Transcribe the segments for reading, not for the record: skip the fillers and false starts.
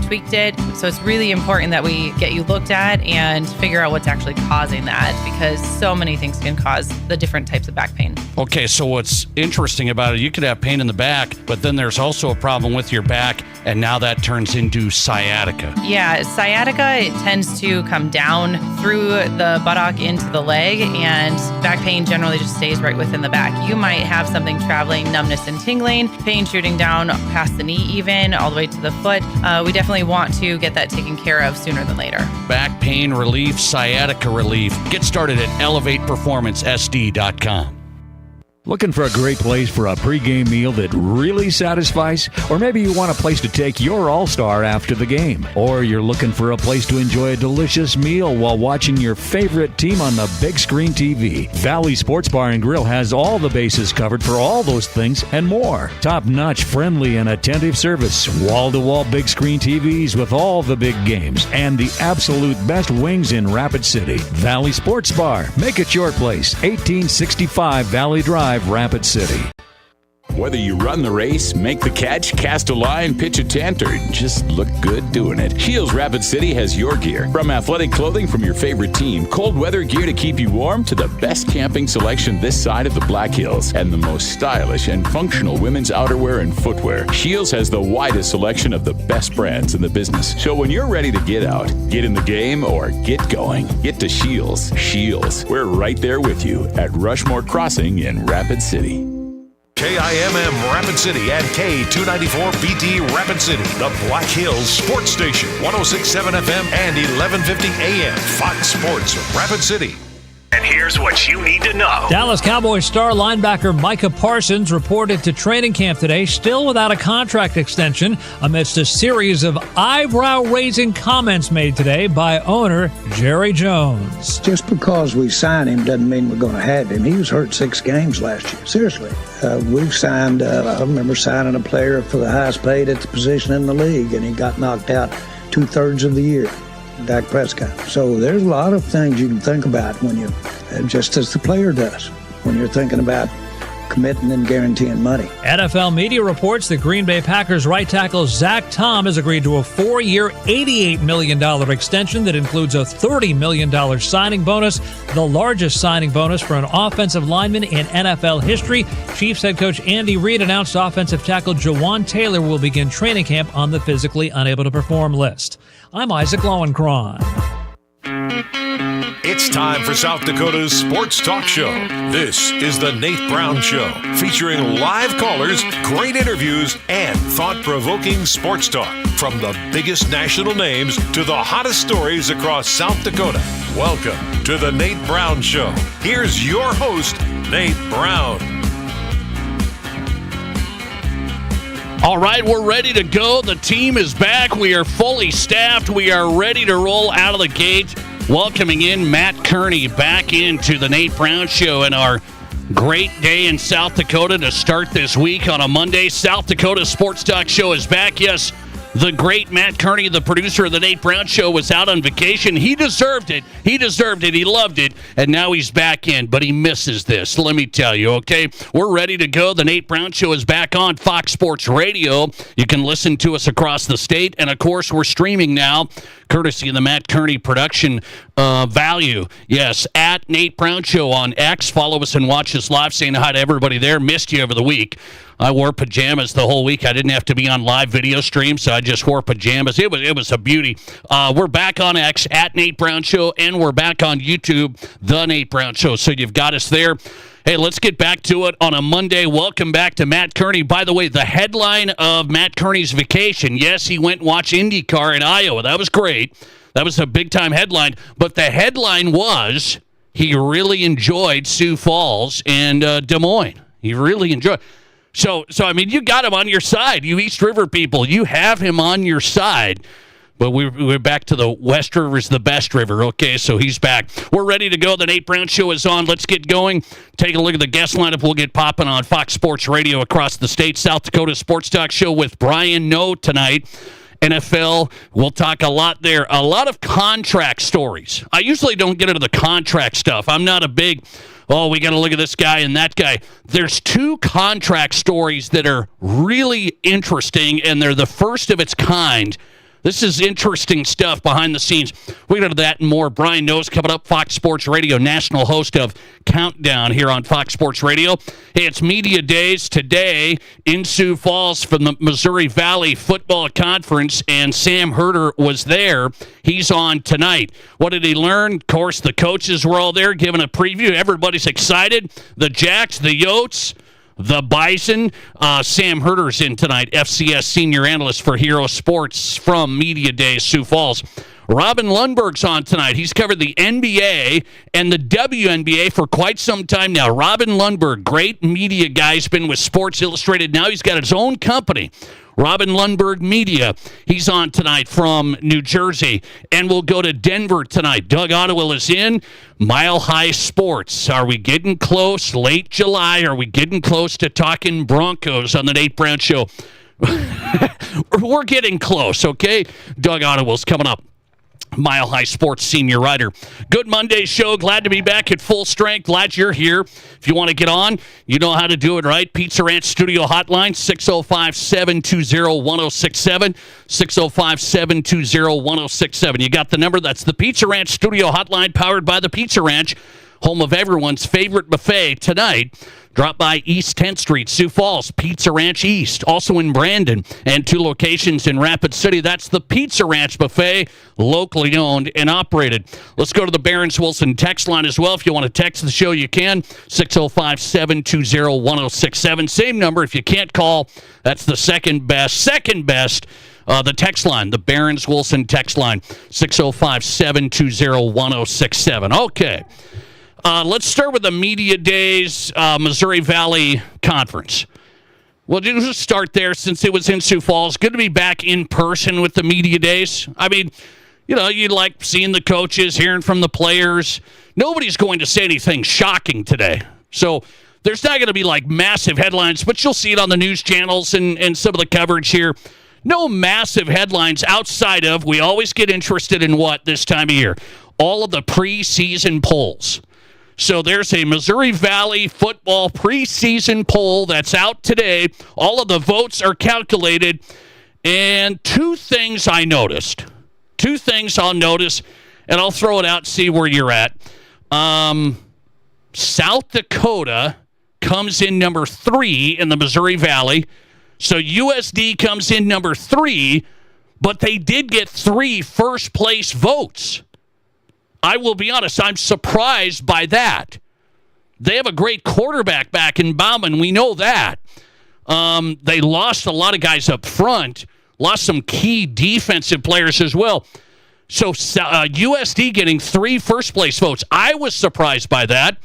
tweaked it. So it's really important that we get you looked at and figure out what's actually causing that, because so many things can cause the different types of back pain. Okay, so what's interesting about it, you could have pain in the back, but then there's also a problem with your back, and now that turns into sciatica. Yeah, sciatica, it tends to come down through the buttock into the leg, and back pain generally just stays right within the back. You might have something traveling, numbness and tingling, pain shooting down past the knee even, all the way to the foot. We definitely want to get that taken care of sooner than later. Back pain relief, sciatica relief. Get started at ElevatePerformanceSD.com. Looking for a great place for a pregame meal that really satisfies? Or maybe you want a place to take your all-star after the game. Or you're looking for a place to enjoy a delicious meal while watching your favorite team on the big screen TV. Valley Sports Bar and Grill has all the bases covered for all those things and more. Top-notch, friendly, and attentive service. Wall-to-wall big screen TVs with all the big games. And the absolute best wings in Rapid City. Valley Sports Bar. Make it your place. 1865 Valley Drive, Rapid City. Whether you run the race, make the catch, cast a line, pitch a tent, or just look good doing it, Shields Rapid City has your gear. From athletic clothing from your favorite team, cold weather gear to keep you warm, to the best camping selection this side of the Black Hills, and the most stylish and functional women's outerwear and footwear. Shields has the widest selection of the best brands in the business. So when you're ready to get out, get in the game, or get going, get to Shields. Shields, we're right there with you at Rushmore Crossing in Rapid City. KIMM Rapid City and K294BT Rapid City, the Black Hills Sports Station, 106.7 FM and 1150 AM, Fox Sports Rapid City. And here's what you need to know. Dallas Cowboys star linebacker Micah Parsons reported to training camp today, still without a contract extension, amidst a series of eyebrow-raising comments made today by owner Jerry Jones. Just because we signed him doesn't mean we're going to have him. He was hurt 6 games last year. Seriously. We've signed, I remember signing a player for the highest paid at the position in the league, and he got knocked out 2/3 of the year. Dak Prescott. So there's a lot of things you can think about when you, just as the player does, when you're thinking about committing and guaranteeing money. NFL media reports that Green Bay Packers right tackle Zach Tom has agreed to a 4-year, $88 million extension that includes a $30 million signing bonus, the largest signing bonus for an offensive lineman in NFL history. Chiefs head coach Andy Reid announced offensive tackle Jawan Taylor will begin training camp on the physically unable to perform list. I'm Isaac Lowenkron. It's time for South Dakota's Sports Talk Show. This is the Nate Brown Show, featuring live callers, great interviews, and thought-provoking sports talk. From the biggest national names to the hottest stories across South Dakota. Welcome to the Nate Brown Show. Here's your host, Nate Brown. All right, we're ready to go. The team is back. We are fully staffed. We are ready to roll out of the gate. Welcoming in Matt Kearney back into the Nate Brown Show and our great day in South Dakota to start this week on a Monday. South Dakota Sports Talk Show is back. Yes, the great Matt Kearney, the producer of the Nate Brown Show, was out on vacation. He deserved it. He deserved it. He loved it. And now he's back in, but he misses this. Let me tell you, okay? We're ready to go. The Nate Brown Show is back on Fox Sports Radio. You can listen to us across the state. And, of course, we're streaming now, courtesy of the Matt Kearney production value. Yes, at Nate Brown Show on X. Follow us and watch us live. Saying hi to everybody there. Missed you over the week. I wore pajamas the whole week. I didn't have to be on live video stream, so I just wore pajamas. It was a beauty. We're back on X, at Nate Brown Show, and we're back on YouTube, The Nate Brown Show. So you've got us there. Hey, let's get back to it on a Monday. Welcome back to Matt Kearney. By the way, the headline of Matt Kearney's vacation, yes, he went and watched IndyCar in Iowa. That was great. That was a big-time headline. But the headline was he really enjoyed Sioux Falls and Des Moines. He really enjoyed. So I mean, you got him on your side. You East River people, you have him on your side. But we're back to the West River's the best river. Okay, so he's back. We're ready to go. The Nate Brown Show is on. Let's get going. Take a look at the guest lineup. We'll get popping on Fox Sports Radio across the state. South Dakota Sports Talk Show with Brian Noe tonight. NFL, we'll talk a lot there. A lot of contract stories. I usually don't get into the contract stuff. I'm not a big, we got to look at this guy and that guy. There's 2 contract stories that are really interesting, and they're the first of its kind This is interesting stuff behind the scenes. We're going to do that and more. Brian Knows coming up, Fox Sports Radio, national host of Countdown here on Fox Sports Radio. Hey, it's Media Days today in Sioux Falls from the Missouri Valley Football Conference, and Sam Herder was there. He's on tonight. What did he learn? Of course, the coaches were all there giving a preview. Everybody's excited. The Jacks, the Yotes, the Bison. Sam Herder's in tonight, FCS senior analyst for Hero Sports from Media Day, Sioux Falls. Robin Lundberg's on tonight. He's covered the NBA and the WNBA for quite some time now. Robin Lundberg, great media guy. He's been with Sports Illustrated. Now he's got his own company, Robin Lundberg Media. He's on tonight from New Jersey. And we'll go to Denver tonight. Doug Ottewill is in. Mile High Sports. Are we getting close? Late July. Are we getting close to talking Broncos on the Nate Brown Show? We're getting close, okay? Doug Ottewill's coming up. Mile High Sports senior writer. Good Monday show. Glad to be back at full strength. Glad you're here. If you want to get on, you know how to do it, right? Pizza Ranch Studio Hotline, 605-720-1067. 605-720-1067. You got the number. That's the Pizza Ranch Studio Hotline, powered by the Pizza Ranch, home of everyone's favorite buffet. Tonight, drop by East 10th Street, Sioux Falls, Pizza Ranch East, also in Brandon, and 2 locations in Rapid City. That's the Pizza Ranch Buffet, locally owned and operated. Let's go to the Barron's Wilson text line as well. If you want to text the show, you can, 605-720-1067. Same number. If you can't call, that's the second best. The text line, the Barron's Wilson text line, 605-720-1067. Okay. Let's start with the Media Days Missouri Valley Conference. Well, just start there since it was in Sioux Falls. Good to be back in person with the Media Days. I mean, you know, you like seeing the coaches, hearing from the players. Nobody's going to say anything shocking today. So there's not going to be like massive headlines, but you'll see it on the news channels and some of the coverage here. No massive headlines outside of, we always get interested in what this time of year? All of the preseason polls. So there's a Missouri Valley football preseason poll that's out today. All of the votes are calculated. And 2 things I noticed. 2 things I'll notice, and I'll throw it out and see where you're at. South Dakota comes in number 3 in the Missouri Valley. So USD comes in number 3, but they did get 3 first-place votes. I will be honest, I'm surprised by that. They have a great quarterback back in Bauman. We know that. They lost a lot of guys up front, lost some key defensive players as well. So USD getting 3 first-place votes. I was surprised by that,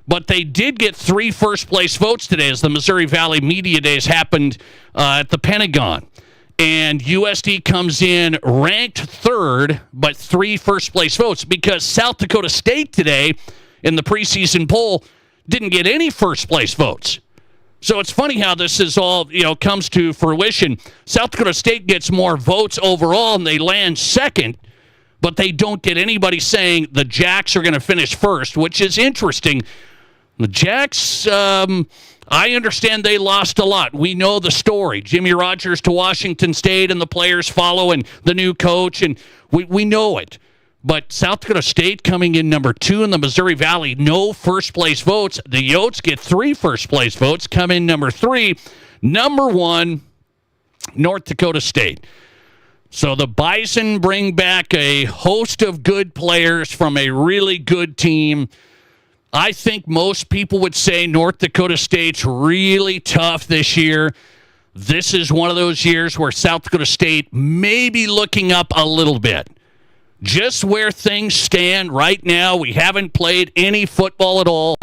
but they did get 3 first-place votes today as the Missouri Valley Media Days happened at the Pentagon. And USD comes in ranked 3rd, but 3 first-place votes because South Dakota State today in the preseason poll didn't get any first-place votes. So it's funny how this is all, comes to fruition. South Dakota State gets more votes overall, and they land 2nd, but they don't get anybody saying the Jacks are going to finish 1st, which is interesting. The Jacks, I understand they lost a lot. We know the story. Jimmy Rogers to Washington State and the players follow and the new coach, and we know it. But South Dakota State coming in number 2 in the Missouri Valley, no first-place votes. The Yotes get 3 first-place votes, come in number 3. Number 1, North Dakota State. So the Bison bring back a host of good players from a really good team. I think most people would say North Dakota State's really tough this year. This is one of those years where South Dakota State may be looking up a little bit. Just where things stand right now, we haven't played any football at all.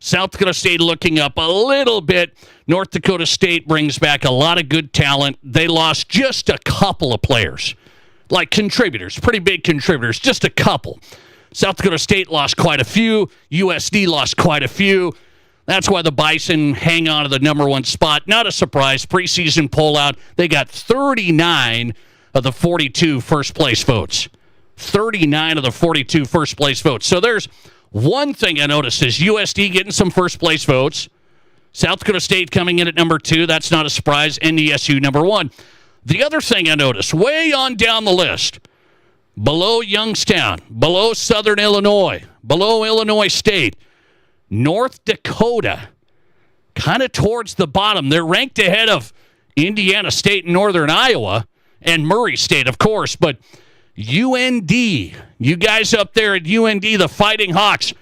South Dakota State looking up a little bit. North Dakota State brings back a lot of good talent. They lost just a couple of players, like contributors, pretty big contributors, just a couple. South Dakota State lost quite a few. USD lost quite a few. That's why the Bison hang on to the number 1 spot. Not a surprise. Preseason poll out, they got 39 of the 42 first-place votes. 39 of the 42 first-place votes. So there's one thing I noticed is USD getting some first-place votes. South Dakota State coming in at number 2. That's not a surprise. NDSU number 1. The other thing I noticed, way on down the list, below Youngstown, below Southern Illinois, below Illinois State, North Dakota, kind of towards the bottom. They're ranked ahead of Indiana State and Northern Iowa and Murray State, of course. But UND, you guys up there at UND, the Fighting Hawks,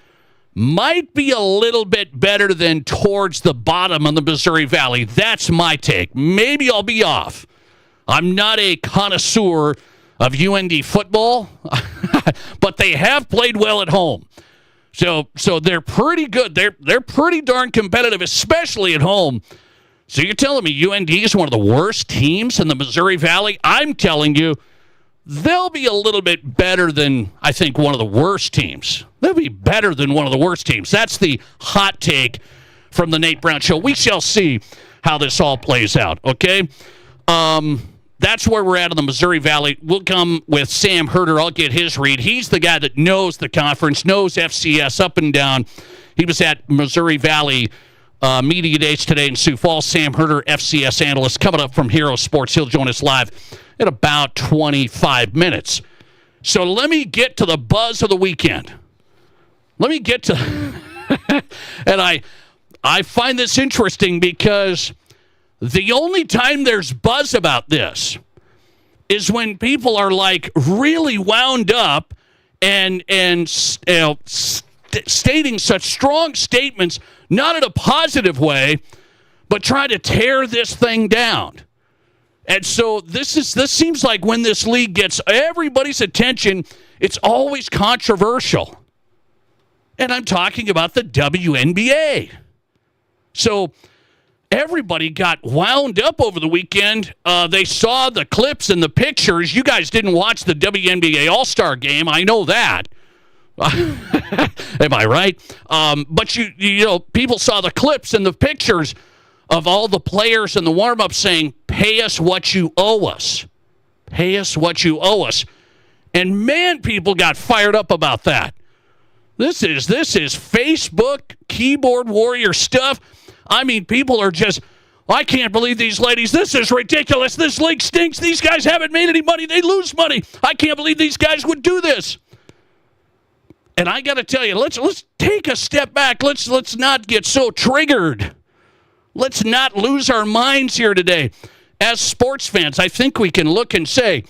might be a little bit better than towards the bottom of the Missouri Valley. That's my take. Maybe I'll be off. I'm not a connoisseur of UND football, but they have played well at home. So they're pretty good. They're pretty darn competitive, especially at home. So you're telling me UND is one of the worst teams in the Missouri Valley? I'm telling you, they'll be a little bit better than, I think, one of the worst teams. They'll be better than one of the worst teams. That's the hot take from the Nate Brown Show. We shall see how this all plays out, okay? That's where we're at in the Missouri Valley. We'll come with Sam Herder. I'll get his read. He's the guy that knows the conference, knows FCS up and down. He was at Missouri Valley Media Days today in Sioux Falls. Sam Herder, FCS analyst, coming up from Hero Sports. He'll join us live in about 25 minutes. So let me get to the buzz of the weekend. Let me get to... and I find this interesting because the only time there's buzz about this is when people are like really wound up and stating such strong statements, not in a positive way, but trying to tear this thing down. And so this seems like when this league gets everybody's attention, it's always controversial. And I'm talking about the WNBA. So everybody got wound up over the weekend. They saw the clips and the pictures. You guys didn't watch the WNBA All-Star game. I know that. Am I right? But you know, people saw the clips and the pictures of all the players in the warm-up saying, "Pay us what you owe us. Pay us what you owe us." And man, people got fired up about that. This is Facebook keyboard warrior stuff. I mean, people are just, I can't believe these ladies. This is ridiculous. This league stinks. These guys haven't made any money. They lose money. I can't believe these guys would do this. And I got to tell you, let's take a step back. Let's not get so triggered. Let's not lose our minds here today. As sports fans, I think we can look and say,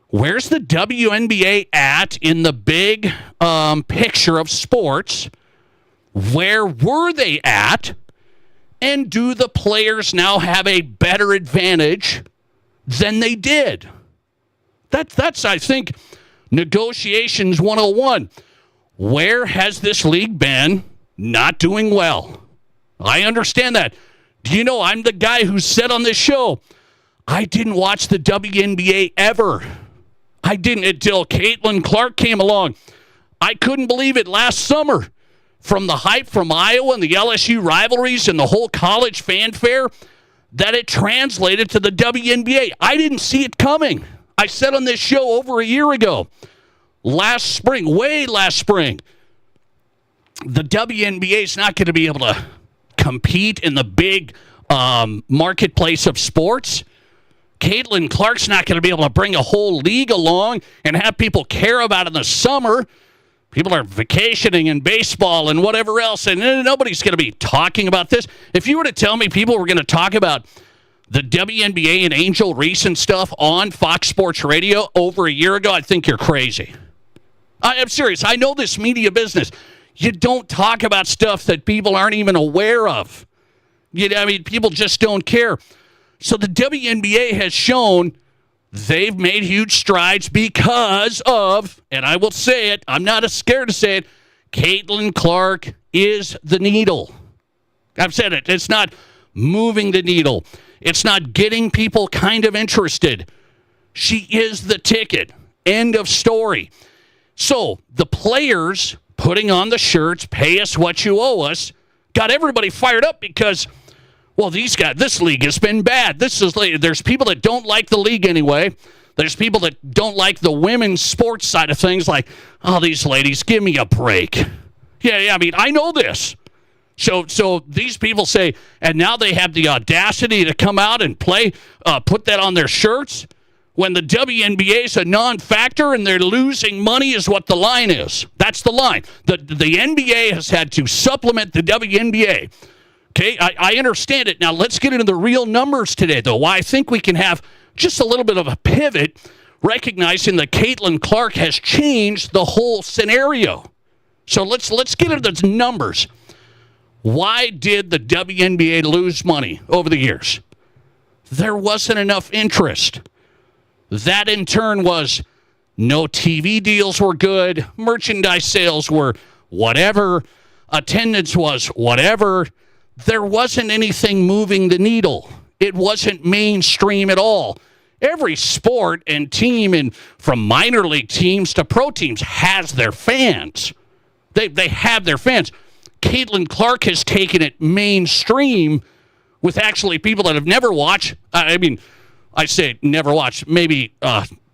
where's the WNBA at in the big picture of sports? Where were they at? And do the players now have a better advantage than they did? That's I think, negotiations 101. Where has this league been not doing well? I understand that. Do you know I'm the guy who said on this show, I didn't watch the WNBA ever. I didn't until Caitlin Clark came along. I couldn't believe it last summer. From the hype from Iowa and the LSU rivalries and the whole college fanfare, that it translated to the WNBA. I didn't see it coming. I said on this show over a year ago, last spring, the WNBA is not going to be able to compete in the big marketplace of sports. Caitlin Clark's not going to be able to bring a whole league along and have people care about it in the summer. People are vacationing in baseball and whatever else, and nobody's going to be talking about this. If you were to tell me people were going to talk about the WNBA and Angel Reese and stuff on Fox Sports Radio over a year ago, I'd think you're crazy. I'm serious. I know this media business. You don't talk about stuff that people aren't even aware of. People just don't care. So the WNBA has shown they've made huge strides because of, and I will say it, I'm not scared to say it, Caitlin Clark is the needle. I've said it. It's not moving the needle. It's not getting people kind of interested. She is the ticket. End of story. So the players putting on the shirts, pay us what you owe us, got everybody fired up because, well, this league has been bad. There's people that don't like the league anyway. There's people that don't like the women's sports side of things, like, oh, these ladies, give me a break. Yeah, I mean, I know this. So these people say, and now they have the audacity to come out and put that on their shirts when the WNBA is a non-factor and they're losing money is what the line is. That's the line. The NBA has had to supplement the WNBA. Okay, I understand it. Now let's get into the real numbers today, though. Why I think we can have just a little bit of a pivot, recognizing that Caitlin Clark has changed the whole scenario. So let's get into the numbers. Why did the WNBA lose money over the years? There wasn't enough interest. That in turn was no TV deals were good, merchandise sales were whatever, attendance was whatever. There wasn't anything moving the needle. It wasn't mainstream at all. Every sport and team, and from minor league teams to pro teams, has their fans. They have their fans. Caitlin Clark has taken it mainstream with actually people that have never watched. I mean, I say never watched, maybe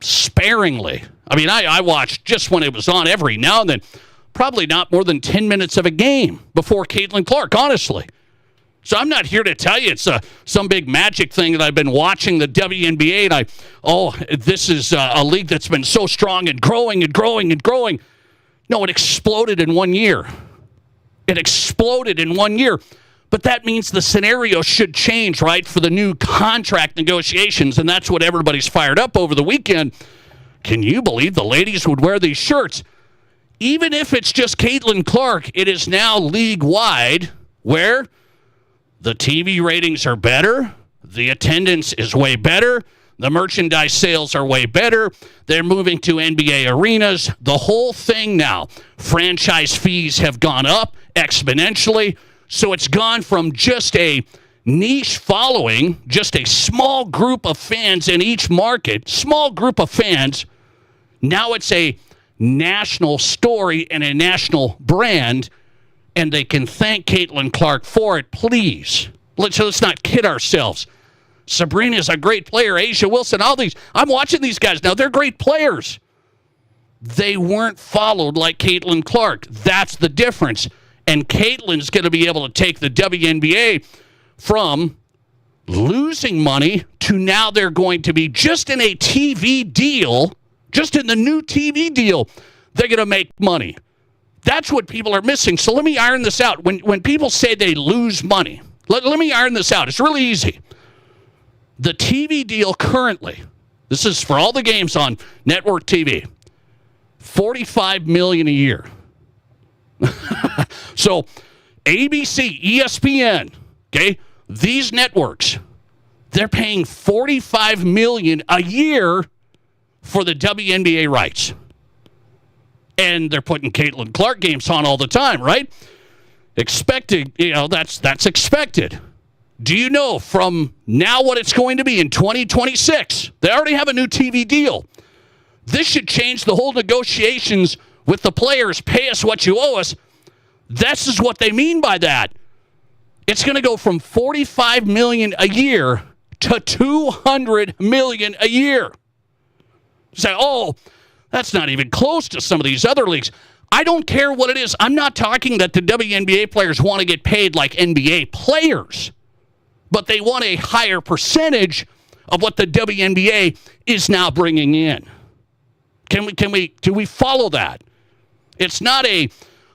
sparingly. I mean, I watched just when it was on every now and then. Probably not more than 10 minutes of a game before Caitlin Clark, honestly. So I'm not here to tell you it's some big magic thing that I've been watching the WNBA and this is a league that's been so strong and growing and growing and growing. No, it exploded in 1 year. It exploded in 1 year. But that means the scenario should change, right, for the new contract negotiations, and that's what everybody's fired up over the weekend. Can you believe the ladies would wear these shirts? Even if it's just Caitlin Clark, it is now league-wide where the TV ratings are better, the attendance is way better, the merchandise sales are way better, they're moving to NBA arenas, the whole thing now. Franchise fees have gone up exponentially, so it's gone from just a niche following, just a small group of fans in each market, small group of fans, now it's a national story and a national brand, and they can thank Caitlin Clark for it, please. Let's not kid ourselves. Sabrina's a great player. Asia Wilson, all these. I'm watching these guys now. They're great players. They weren't followed like Caitlin Clark. That's the difference. And Caitlin's going to be able to take the WNBA from losing money to now they're going to be just in a TV deal, just in the new TV deal, they're going to make money. That's what people are missing. So let me iron this out. When people say they lose money, let me iron this out. It's really easy. The TV deal currently, this is for all the games on network TV, $45 million a year. So ABC, ESPN, okay, these networks, they're paying $45 million a year for the WNBA rights. And they're putting Caitlin Clark games on all the time, right? Expected, that's expected. Do you know from now what it's going to be in 2026? They already have a new TV deal. This should change the whole negotiations with the players. Pay us what you owe us. This is what they mean by that. It's going to go from $45 million a year to $200 million a year. You say, that's not even close to some of these other leagues. I don't care what it is. I'm not talking that the WNBA players want to get paid like NBA players, but they want a higher percentage of what the WNBA is now bringing in. Do we follow that? It's not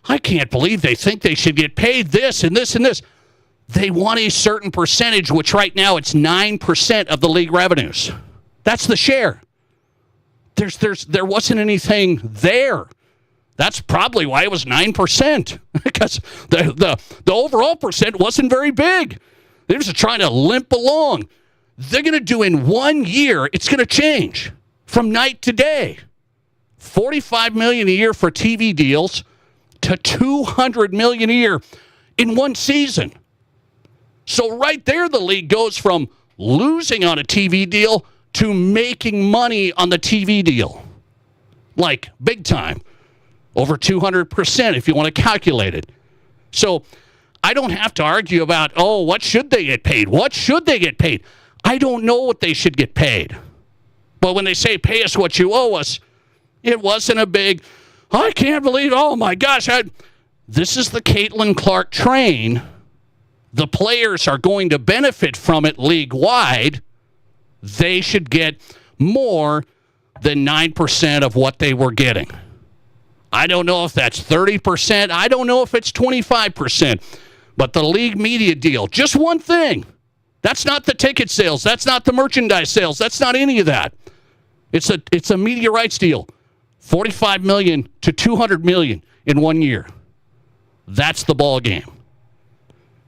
I can't believe they think they should get paid this and this and this. They want a certain percentage, which right now it's 9% of the league revenues. That's the share. There wasn't anything there. That's probably why it was 9%, because the overall percent wasn't very big. They were just trying to limp along. They're going to do in 1 year, it's going to change from night to day. $45 million a year for TV deals to $200 million a year in one season. So right there, the league goes from losing on a TV deal to making money on the TV deal. Like big time. Over 200% if you want to calculate it. So I don't have to argue about, what should they get paid? What should they get paid? I don't know what they should get paid. But when they say pay us what you owe us, it wasn't a big, I can't believe, oh my gosh. This is the Caitlin Clark train. The players are going to benefit from it league-wide. They should get more than 9% of what they were getting. I don't know if that's 30%. I don't know if it's 25%. But the league media deal, just one thing. That's not the ticket sales. That's not the merchandise sales. That's not any of that. It's a media rights deal. $45 million to $200 million in 1 year. That's the ball game.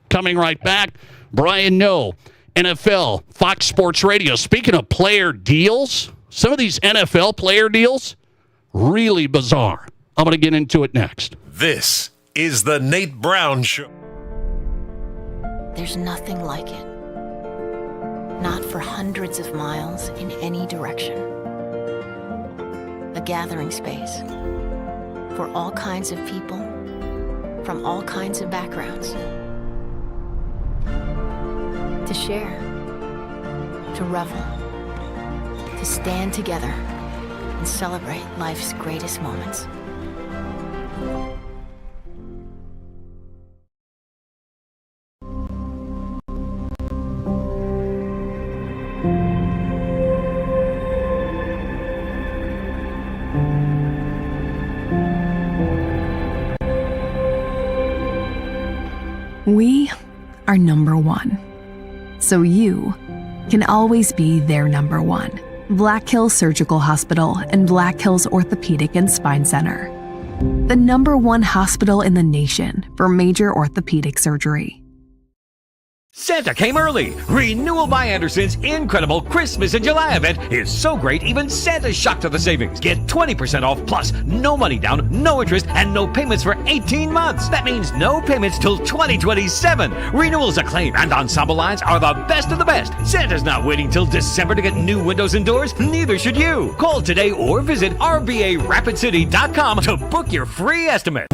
Coming right back, Brian Noe, NFL, Fox Sports Radio. Speaking of player deals, some of these NFL player deals, really bizarre. I'm going to get into it next. This is the Nate Brown Show. There's nothing like it. Not for hundreds of miles in any direction. A gathering space for all kinds of people from all kinds of backgrounds. To share, to revel, to stand together and celebrate life's greatest moments. We are number one. So you can always be their number one. Black Hills Surgical Hospital and Black Hills Orthopedic and Spine Center. The number one hospital in the nation for major orthopedic surgery. Santa came early. Renewal by Anderson's incredible Christmas in July event is so great, even Santa's shocked at the savings. Get 20% off plus no money down, no interest, and no payments for 18 months. That means no payments till 2027. Renewals Acclaim and Ensemble lines are the best of the best. Santa's not waiting till December to get new windows and doors. Neither should you. Call today or visit RBARapidCity.com to book your free estimate.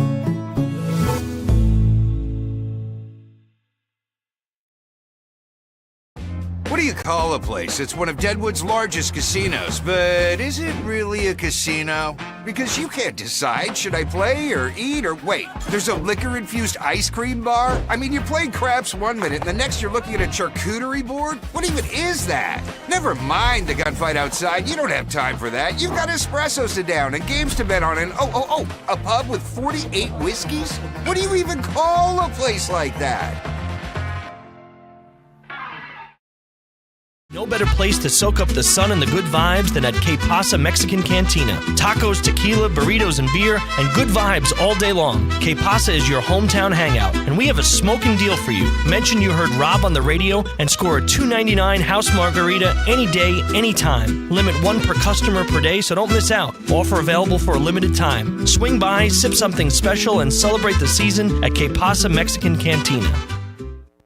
What do you call a place? It's one of Deadwood's largest casinos, but is it really a casino? Because you can't decide, should I play or eat or wait? There's a liquor-infused ice cream bar? I mean, you're playing craps 1 minute, and the next you're looking at a charcuterie board? What even is that? Never mind the gunfight outside, you don't have time for that. You've got espressos to down and games to bet on and a pub with 48 whiskeys? What do you even call a place like that? No better place to soak up the sun and the good vibes than at Que Pasa Mexican Cantina. Tacos, tequila, burritos, and beer, and good vibes all day long. Que Pasa is your hometown hangout, and we have a smoking deal for you. Mention you heard Rob on the radio and score a $2.99 house margarita any day, anytime. Limit 1 per customer per day, so don't miss out. Offer available for a limited time. Swing by, sip something special, and celebrate the season at Que Pasa Mexican Cantina.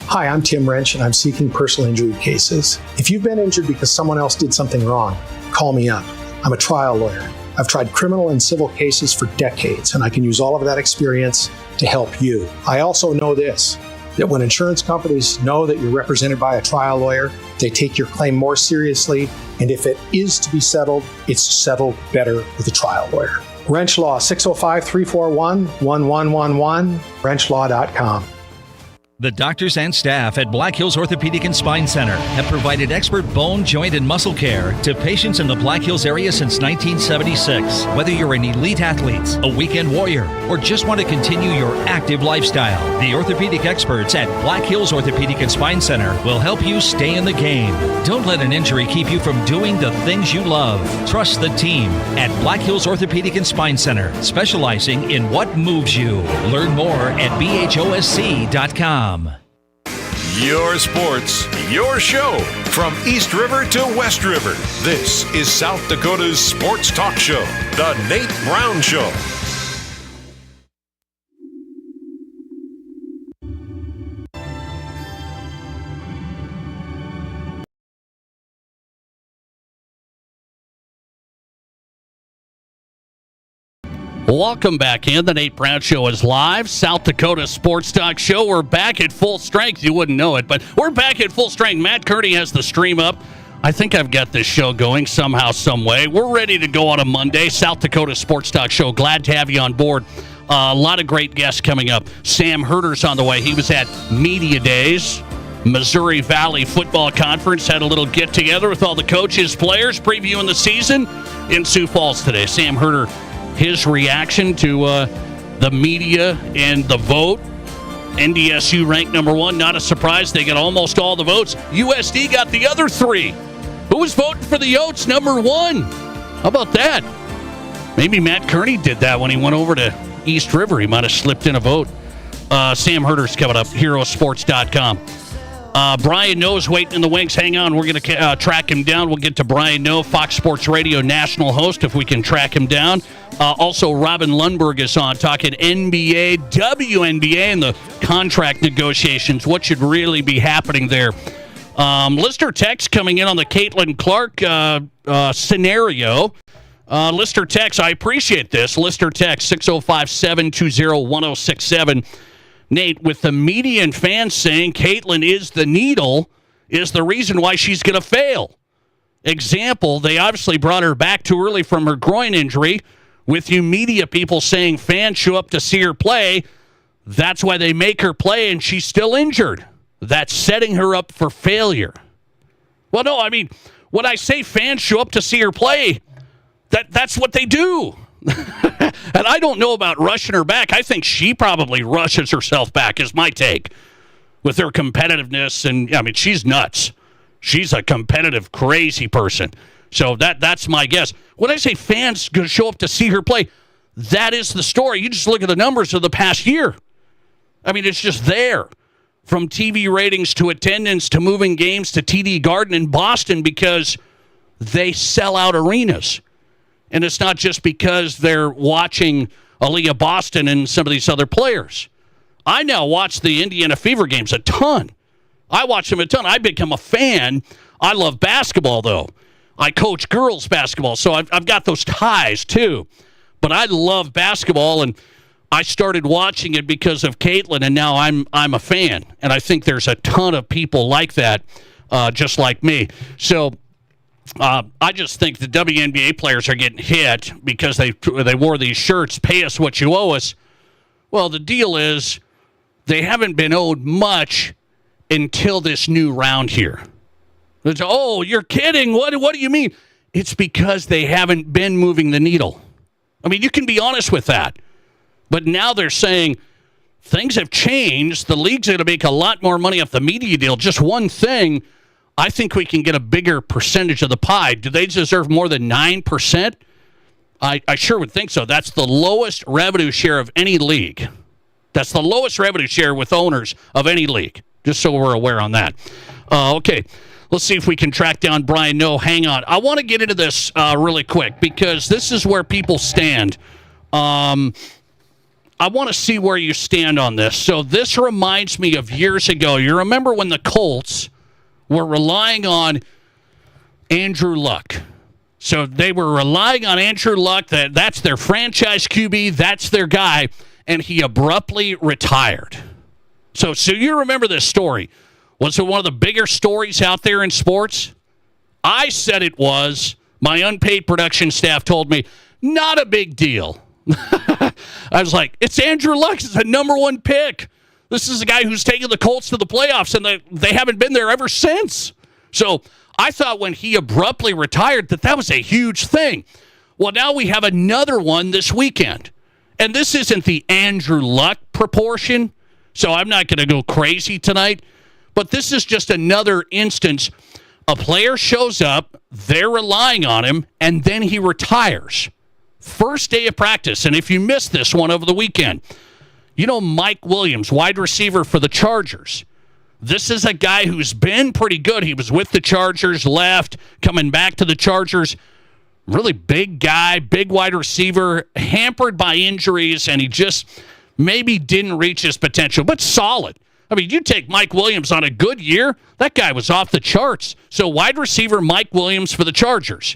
Hi, I'm Tim Wrench, and I'm seeking personal injury cases. If you've been injured because someone else did something wrong, call me up. I'm a trial lawyer. I've tried criminal and civil cases for decades, and I can use all of that experience to help you. I also know this, that when insurance companies know that you're represented by a trial lawyer, they take your claim more seriously, and if it is to be settled, it's settled better with a trial lawyer. Wrench Law, 605-341-1111, wrenchlaw.com. The doctors and staff at Black Hills Orthopedic and Spine Center have provided expert bone, joint, and muscle care to patients in the Black Hills area since 1976. Whether you're an elite athlete, a weekend warrior, or just want to continue your active lifestyle, the orthopedic experts at Black Hills Orthopedic and Spine Center will help you stay in the game. Don't let an injury keep you from doing the things you love. Trust the team at Black Hills Orthopedic and Spine Center, specializing in what moves you. Learn more at BHOSC.com. Your sports, your show. From East River to West River, this is South Dakota's sports talk show, The Nate Brown Show. Welcome back in. The Nate Brown Show is live. South Dakota Sports Talk Show. We're back at full strength. You wouldn't know it, but we're back at full strength. Matt Kearney has the stream up. I think I've got this show going somehow, some way. We're ready to go on a Monday. South Dakota Sports Talk Show. Glad to have you on board A lot of great guests coming up. Sam Herder's on the way. He was at Media Days. Missouri Valley Football Conference had a little get-together with all the coaches, players, previewing the season in Sioux Falls today. Sam Herder, his reaction to the media and the vote. NDSU ranked number 1. Not a surprise. They got almost all the votes. USD got the other 3. Who was voting for the Yotes? Number 1. How about that? Maybe Matt Kearney did that when he went over to East River. He might have slipped in a vote. Sam Herder's coming up. HeroSports.com. Brian Noe's waiting in the wings. Hang on. We're going to track him down. We'll get to Brian Noe, Fox Sports Radio national host, if we can track him down. Also, Robin Lundberg is on talking NBA, WNBA, and the contract negotiations. What should really be happening there? Listener text coming in on the Caitlin Clark scenario. Listener text, I appreciate this. Listener text, 605-720-1067. Nate, with the media and fans saying Caitlin is the needle, is the reason why she's going to fail. Example, they obviously brought her back too early from her groin injury. With you media people saying fans show up to see her play, that's why they make her play and she's still injured. That's setting her up for failure. Well, no, I mean, when I say fans show up to see her play, that's what they do. And I don't know about rushing her back. I think she probably rushes herself back, is my take, with her competitiveness. And, I mean, she's nuts. She's a competitive, crazy person. So that's my guess. When I say fans going to show up to see her play, that is the story. You just look at the numbers of the past year. I mean, it's just there. From TV ratings to attendance to moving games to TD Garden in Boston, because they sell out arenas. And it's not just because they're watching Aaliyah Boston and some of these other players. I now watch the Indiana Fever games a ton. I watch them a ton. I become a fan. I love basketball, though. I coach girls basketball, so I've got those ties, too. But I love basketball, and I started watching it because of Caitlin, and now I'm a fan. And I think there's a ton of people like that, just like me. So I just think the WNBA players are getting hit because they wore these shirts, pay us what you owe us. Well, the deal is they haven't been owed much until this new round here. It's, oh, you're kidding. What do you mean? It's because they haven't been moving the needle. I mean, you can be honest with that. But now they're saying things have changed. The league's going to make a lot more money off the media deal. Just one thing, I think we can get a bigger percentage of the pie. Do they deserve more than 9%? I sure would think so. That's the lowest revenue share of any league. That's the lowest revenue share with owners of any league, just so we're aware on that. Okay, let's see if we can track down Brian Noe. Hang on. I want to get into this really quick because this is where people stand. I want to see where you stand on this. So this reminds me of years ago. You remember when the Colts were relying on Andrew Luck. So they were relying on Andrew Luck. That's their franchise QB. That's their guy. And he abruptly retired. So you remember this story. Was it one of the bigger stories out there in sports? I said it was. My unpaid production staff told me, not a big deal. I was like, it's Andrew Luck. It's the number one pick. This is a guy who's taken the Colts to the playoffs, and they haven't been there ever since. So I thought when he abruptly retired that was a huge thing. Well, now we have another one this weekend. And this isn't the Andrew Luck proportion, so I'm not going to go crazy tonight. But this is just another instance. A player shows up, they're relying on him, and then he retires. First day of practice, and if you missed this one over the weekend, you know Mike Williams, wide receiver for the Chargers. This is a guy who's been pretty good. He was with the Chargers, left, coming back to the Chargers. Really big guy, big wide receiver, hampered by injuries, and he just maybe didn't reach his potential, but solid. I mean, you take Mike Williams on a good year, that guy was off the charts. So wide receiver Mike Williams for the Chargers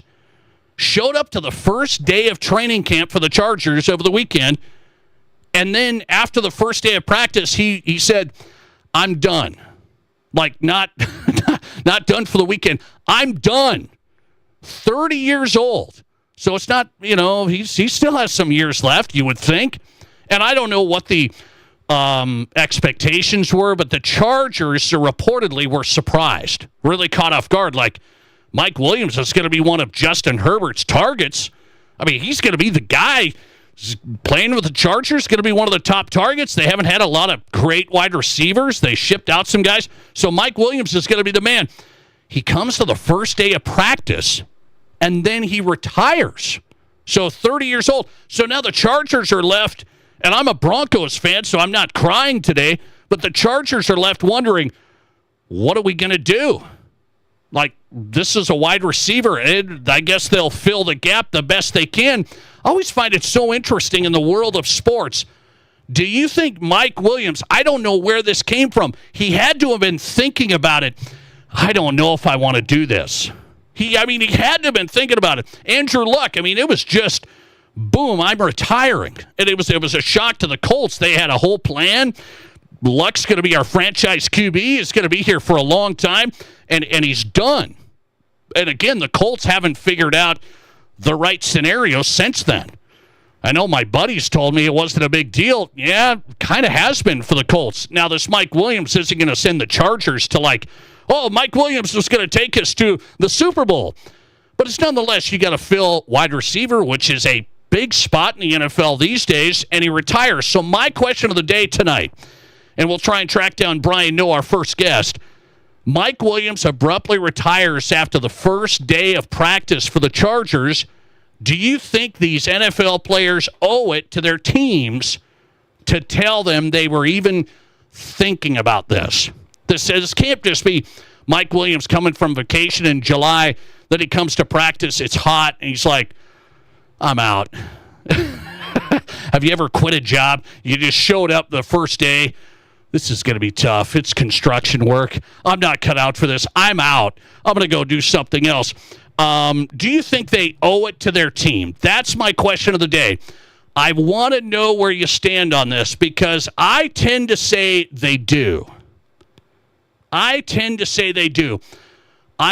showed up to the first day of training camp for the Chargers over the weekend, and then after the first day of practice, he said, I'm done. Like, not done for the weekend. I'm done. 30 years old. So it's not, he still has some years left, you would think. And I don't know what the expectations were, but the Chargers reportedly were surprised, really caught off guard. Like, Mike Williams is going to be one of Justin Herbert's targets. I mean, he's going to be the guy playing with the Chargers, going to be one of the top targets. They haven't had a lot of great wide receivers. They shipped out some guys. So Mike Williams is going to be the man. He comes to the first day of practice, and then he retires. So 30 years old. So now the Chargers are left, and I'm a Broncos fan, so I'm not crying today, but the Chargers are left wondering, what are we going to do? Like, this is a wide receiver, and I guess they'll fill the gap the best they can. I always find it so interesting in the world of sports. Do you think Mike Williams, I don't know where this came from. He had to have been thinking about it. I don't know if I want to do this. He had to have been thinking about it. Andrew Luck, it was just, boom, I'm retiring. And it was a shock to the Colts. They had a whole plan. Luck's going to be our franchise QB. He's going to be here for a long time, and he's done. And again, the Colts haven't figured out the right scenario since then. I know my buddies told me it wasn't a big deal. Yeah, kind of has been for the Colts. Now, this Mike Williams isn't going to send the Chargers to Mike Williams was going to take us to the Super Bowl. But it's nonetheless, you got to fill wide receiver, which is a big spot in the NFL these days, and he retires. So my question of the day tonight, and we'll try and track down Brian Noe, our first guest. Mike Williams abruptly retires after the first day of practice for the Chargers. Do you think these NFL players owe it to their teams to tell them they were even thinking about this? This can't just be Mike Williams coming from vacation in July, then he comes to practice, it's hot, and he's like, I'm out. Have you ever quit a job? You just showed up the first day. This is going to be tough. It's construction work. I'm not cut out for this. I'm out. I'm going to go do something else. Do you think they owe it to their team? That's my question of the day. I want to know where you stand on this because I tend to say they do. I'm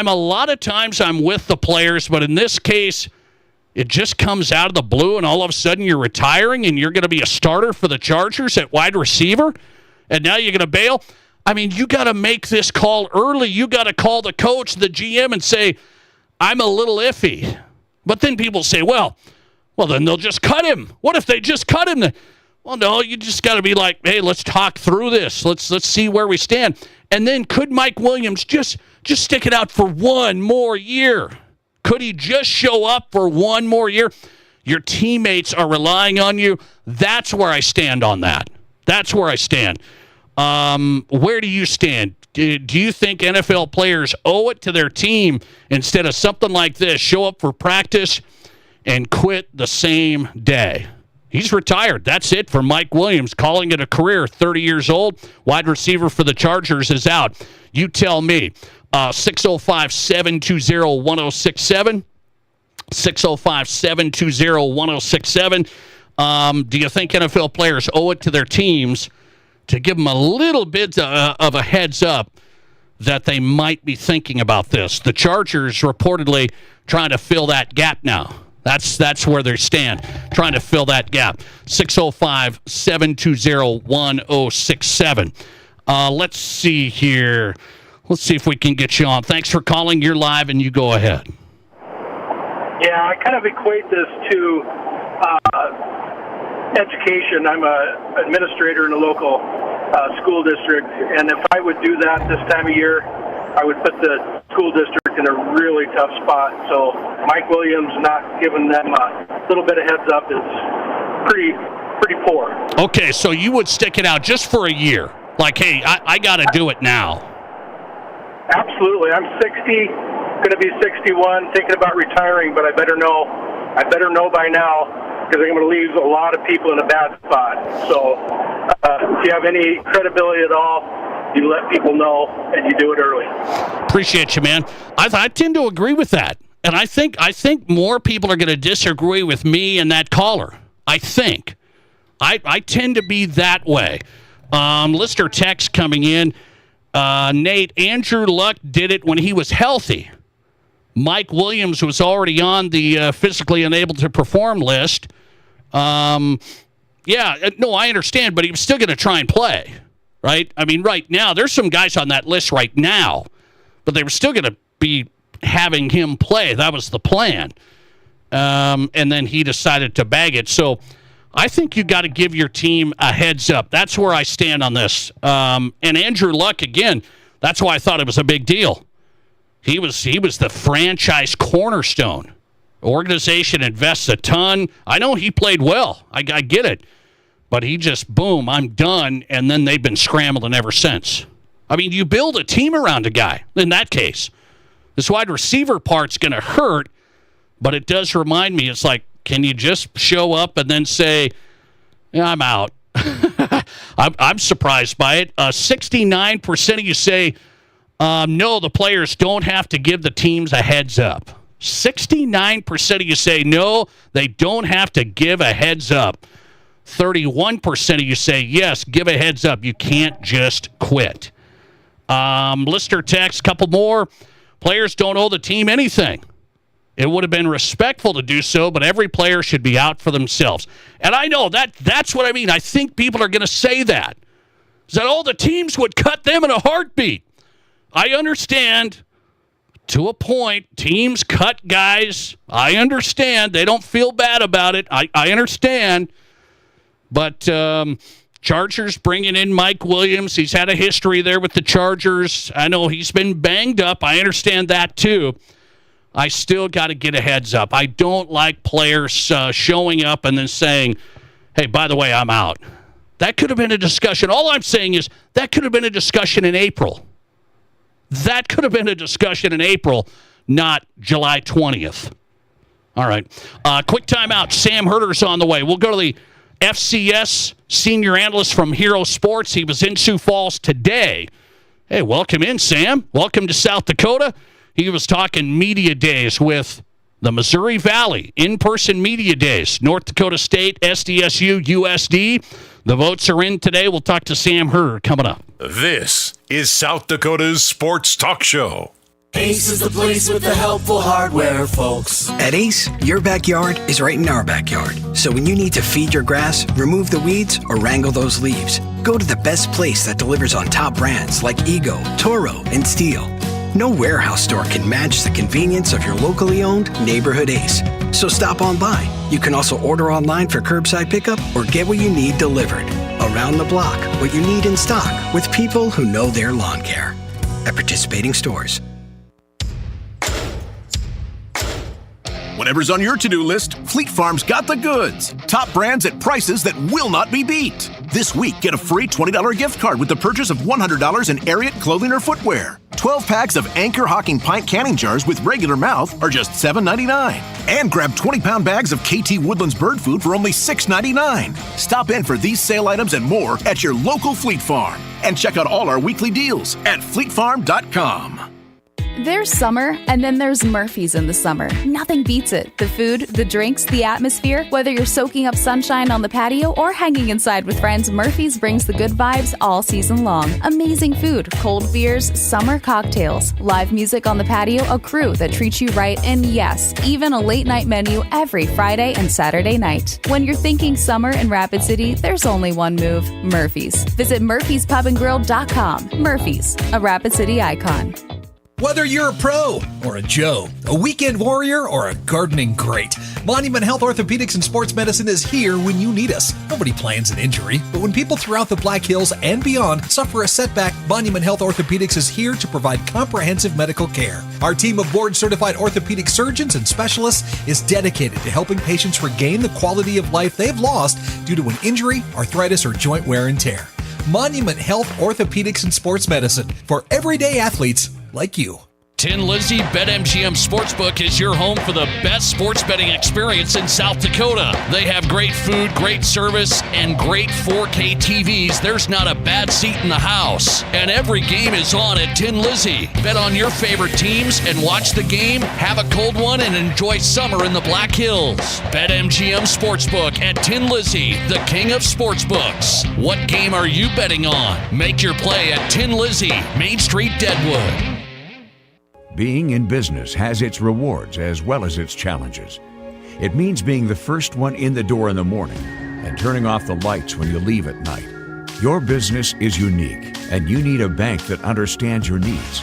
a lot of times I'm with the players, but in this case, it just comes out of the blue and all of a sudden you're retiring and you're going to be a starter for the Chargers at wide receiver? And now you're going to bail? You got to make this call early. You got to call the coach, the GM, and say, I'm a little iffy. But then people say, well, then they'll just cut him. What if they just cut him? Well, no, you just got to be like, hey, let's talk through this. Let's see where we stand. And then could Mike Williams just stick it out for one more year? Could he just show up for one more year? Your teammates are relying on you. That's where I stand on that. That's where I stand. Where do you stand? Do you think NFL players owe it to their team instead of something like this, show up for practice and quit the same day? He's retired. That's it for Mike Williams, calling it a career, 30 years old. Wide receiver for the Chargers is out. You tell me. 605-720-1067. 605-720-1067. Do you think NFL players owe it to their teams to give them a little bit of a heads up that they might be thinking about this? The Chargers reportedly trying to fill that gap now. That's where they stand, trying to fill that gap. 605-720-1067. Let's see here. Let's see if we can get you on. Thanks for calling. You're live, and you go ahead. Yeah, I kind of equate this to education. I'm an administrator in a local school district, and if I would do that this time of year, I would put the school district in a really tough spot. So Mike Williams not giving them a little bit of heads up is pretty poor. Okay, so you would stick it out just for a year. Like, hey, I got to do it now. Absolutely. I'm 60, going to be 61, thinking about retiring, but I better know by now because I'm going to leave a lot of people in a bad spot. So if you have any credibility at all, you let people know, and you do it early. Appreciate you, man. I tend to agree with that. And I think more people are going to disagree with me and that caller. I think. I tend to be that way. Listener text coming in. Nate, Andrew Luck did it when he was healthy. Mike Williams was already on the physically unable to perform list. Yeah, no, I understand, but he was still going to try and play, right? I mean, right now, there's some guys on that list right now, but they were still going to be having him play. That was the plan. And then he decided to bag it. So I think you got to give your team a heads up. That's where I stand on this. And Andrew Luck, again, that's why I thought it was a big deal. He was the franchise cornerstone. Organization invests a ton. I know he played well. I get it. But he just, boom, I'm done, and then they've been scrambling ever since. I mean, you build a team around a guy in that case. This wide receiver part's going to hurt, but it does remind me, it's like, can you just show up and then say, yeah, I'm out? I'm surprised by it. 69% of you say, no, the players don't have to give the teams a heads up. 69% of you say, no, they don't have to give a heads up. 31% of you say, yes, give a heads up. You can't just quit. Listener text, couple more. Players don't owe the team anything. It would have been respectful to do so, but every player should be out for themselves. And I know that's what I mean. I think people are going to say that. Is that, the teams would cut them in a heartbeat. I understand. To a point, teams cut guys. I understand. They don't feel bad about it. I understand. But Chargers bringing in Mike Williams. He's had a history there with the Chargers. I know he's been banged up. I understand that too. I still got to get a heads up. I don't like players showing up and then saying, hey, by the way, I'm out. That could have been a discussion. All I'm saying is that could have been a discussion in April. That could have been a discussion in April, not July 20th. All right. Quick timeout. Sam Herder's on the way. We'll go to the FCS senior analyst from Hero Sports. He was in Sioux Falls today. Hey, welcome in, Sam. Welcome to South Dakota. He was talking media days with the Missouri Valley, in-person media days, North Dakota State, SDSU, USD. The votes are in today. We'll talk to Sam Herder coming up. This is South Dakota's Sports Talk Show. Ace is the place with the helpful hardware, folks. At Ace, your backyard is right in our backyard. So when you need to feed your grass, remove the weeds, or wrangle those leaves, go to the best place that delivers on top brands like Ego, Toro, and Steel. No warehouse store can match the convenience of your locally owned neighborhood Ace. So stop on by. You can also order online for curbside pickup or get what you need delivered. Around the block, what you need in stock with people who know their lawn care. At participating stores. Whatever's on your to-do list, Fleet Farm's got the goods. Top brands at prices that will not be beat. This week, get a free $20 gift card with the purchase of $100 in Ariat clothing or footwear. 12 packs of Anchor Hocking pint canning jars with regular mouth are just $7.99. And grab 20-pound bags of KT Woodlands bird food for only $6.99. Stop in for these sale items and more at your local Fleet Farm. And check out all our weekly deals at fleetfarm.com. There's summer, and then there's Murphy's in the summer. Nothing beats it. The food, the drinks, the atmosphere. Whether you're soaking up sunshine on the patio or hanging inside with friends, Murphy's brings the good vibes all season long. Amazing food, cold beers, summer cocktails, live music on the patio, a crew that treats you right, and yes, even a late-night menu every Friday and Saturday night. When you're thinking summer in Rapid City, there's only one move, Murphy's. Visit murphyspubandgrill.com. Murphy's, a Rapid City icon. Whether you're a pro or a Joe, a weekend warrior or a gardening great, Monument Health Orthopedics and Sports Medicine is here when you need us. Nobody plans an injury, but when people throughout the Black Hills and beyond suffer a setback, Monument Health Orthopedics is here to provide comprehensive medical care. Our team of board-certified orthopedic surgeons and specialists is dedicated to helping patients regain the quality of life they've lost due to an injury, arthritis, or joint wear and tear. Monument Health Orthopedics and Sports Medicine for everyday athletes like you. Tin Lizzy BetMGM Sportsbook is your home for the best sports betting experience in South Dakota. They have great food, great service, and great 4K TVs. There's not a bad seat in the house. And every game is on at Tin Lizzy. Bet on your favorite teams and watch the game, have a cold one, and enjoy summer in the Black Hills. BetMGM Sportsbook at Tin Lizzy, the king of sportsbooks. What game are you betting on? Make your play at Tin Lizzy, Main Street, Deadwood. Being in business has its rewards as well as its challenges. It means being the first one in the door in the morning and turning off the lights when you leave at night. Your business is unique, and you need a bank that understands your needs.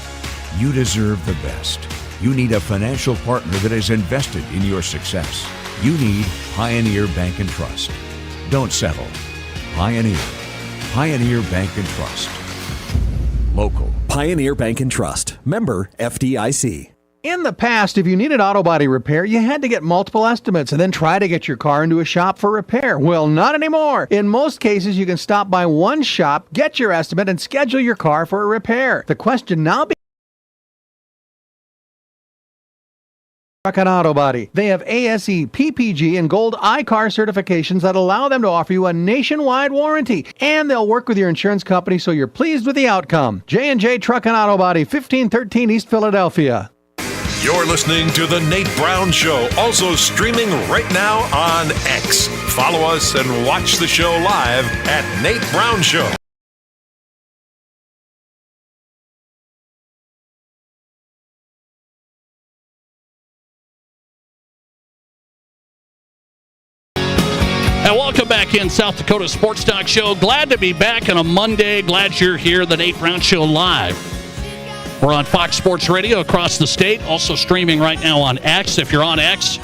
You deserve the best. You need a financial partner that is invested in your success. You need Pioneer Bank and Trust. Don't settle. Pioneer. Pioneer Bank and Trust. Local. Pioneer Bank and Trust. Member FDIC. In the past, if you needed auto body repair, you had to get multiple estimates and then try to get your car into a shop for repair. Well, not anymore. In most cases, you can stop by one shop, get your estimate, and schedule your car for a repair. The question now becomes Truck and Auto Body. They have ASE, PPG, and Gold iCar certifications that allow them to offer you a nationwide warranty, and they'll work with your insurance company so you're pleased with the outcome. J&J Truck and Auto Body, 1513 East Philadelphia. You're listening to The Nate Brown Show, also streaming right now on X. Follow us and watch the show live at Nate Brown Show. And welcome back in South Dakota Sports Talk Show. Glad to be back on a Monday. Glad you're here, The Nate Brown Show live. We're on Fox Sports Radio across the state, also streaming right now on X. If you're on X,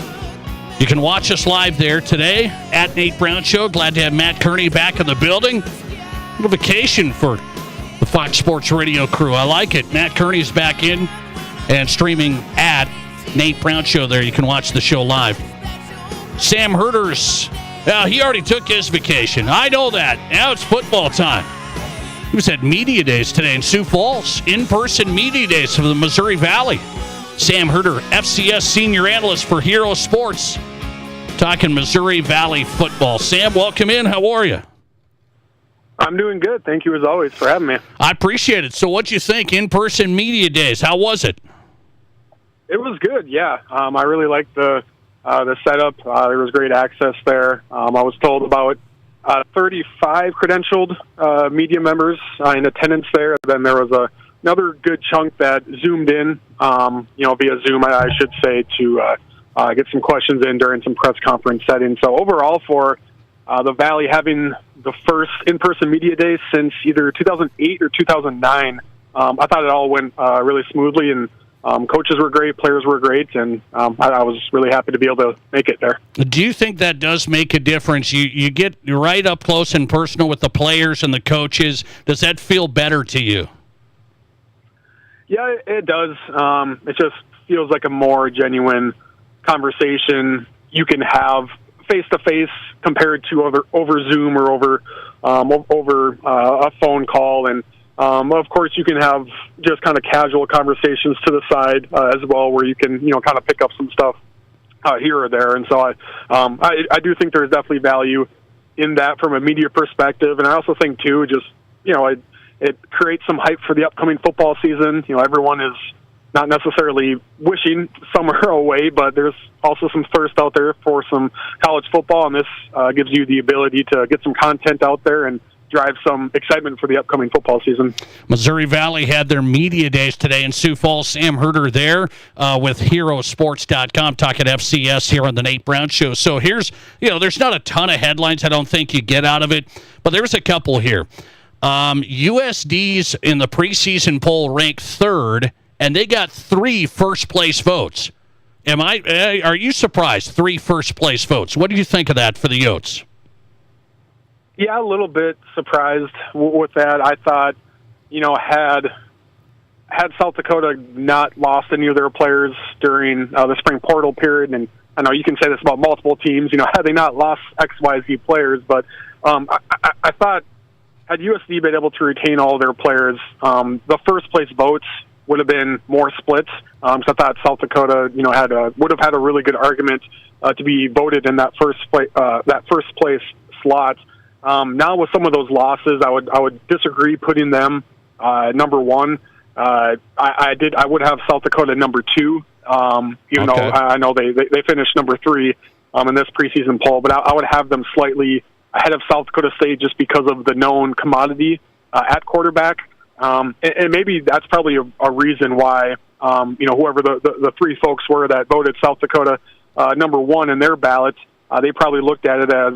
you can watch us live there today at Nate Brown Show. Glad to have Matt Kearney back in the building. A little vacation for the Fox Sports Radio crew. I like it. Matt Kearney's back in and streaming at Nate Brown Show there. You can watch the show live. Sam Herder's, he already took his vacation. I know that. Now it's football time. He was at Media Days today in Sioux Falls, in-person Media Days for the Missouri Valley. Sam Herder, FCS Senior Analyst for Hero Sports, talking Missouri Valley football. Sam, welcome in. How are you? I'm doing good. Thank you, as always, for having me. I appreciate it. So what'd you think, in-person Media Days? How was it? It was good, yeah. I really liked the setup. There was great access there. I was told about 35 credentialed media members in attendance there. Then there was another good chunk that zoomed in, via Zoom, I should say, to get some questions in during some press conference settings. So overall, for the Valley having the first in-person media day since either 2008 or 2009, I thought it all went really smoothly, and coaches were great, players were great, and I was really happy to be able to make it there. Do you think that does make a difference? You get right up close and personal with the players and the coaches. Does that feel better to you? Yeah, it does. It just feels like a more genuine conversation you can have face-to-face compared to over Zoom or over a phone call. And of course, you can have just kind of casual conversations to the side as well, where you can, kind of pick up some stuff here or there. And so I do think there's definitely value in that from a media perspective. And I also think, too, just, it creates some hype for the upcoming football season. Everyone is not necessarily wishing summer away, but there's also some thirst out there for some college football. And this gives you the ability to get some content out there and drive some excitement for the upcoming football season. Missouri Valley had their media days today in Sioux Falls. Sam Herder there with HeroSports.com, talking FCS here on the Nate Brown Show. So here's, there's not a ton of headlines I don't think you get out of it, but there's a couple here. USD's in the preseason poll ranked third, and they got 3 first-place votes. Are you surprised? 3 first-place votes. What do you think of that for the Yotes? Yeah, a little bit surprised with that. I thought, had South Dakota not lost any of their players during the spring portal period, and I know you can say this about multiple teams, had they not lost XYZ players, but I thought had USD been able to retain all their players, the first place votes would have been more split. So I thought South Dakota, would have had a really good argument to be voted in that first place slot. Now with some of those losses, I would disagree putting them number 1. I would have South Dakota number 2, even though I know they finished number 3 in this preseason poll. But I would have them slightly ahead of South Dakota State just because of the known commodity at quarterback. And maybe that's probably a reason why whoever the 3 folks were that voted South Dakota number 1 in their ballot, they probably looked at it as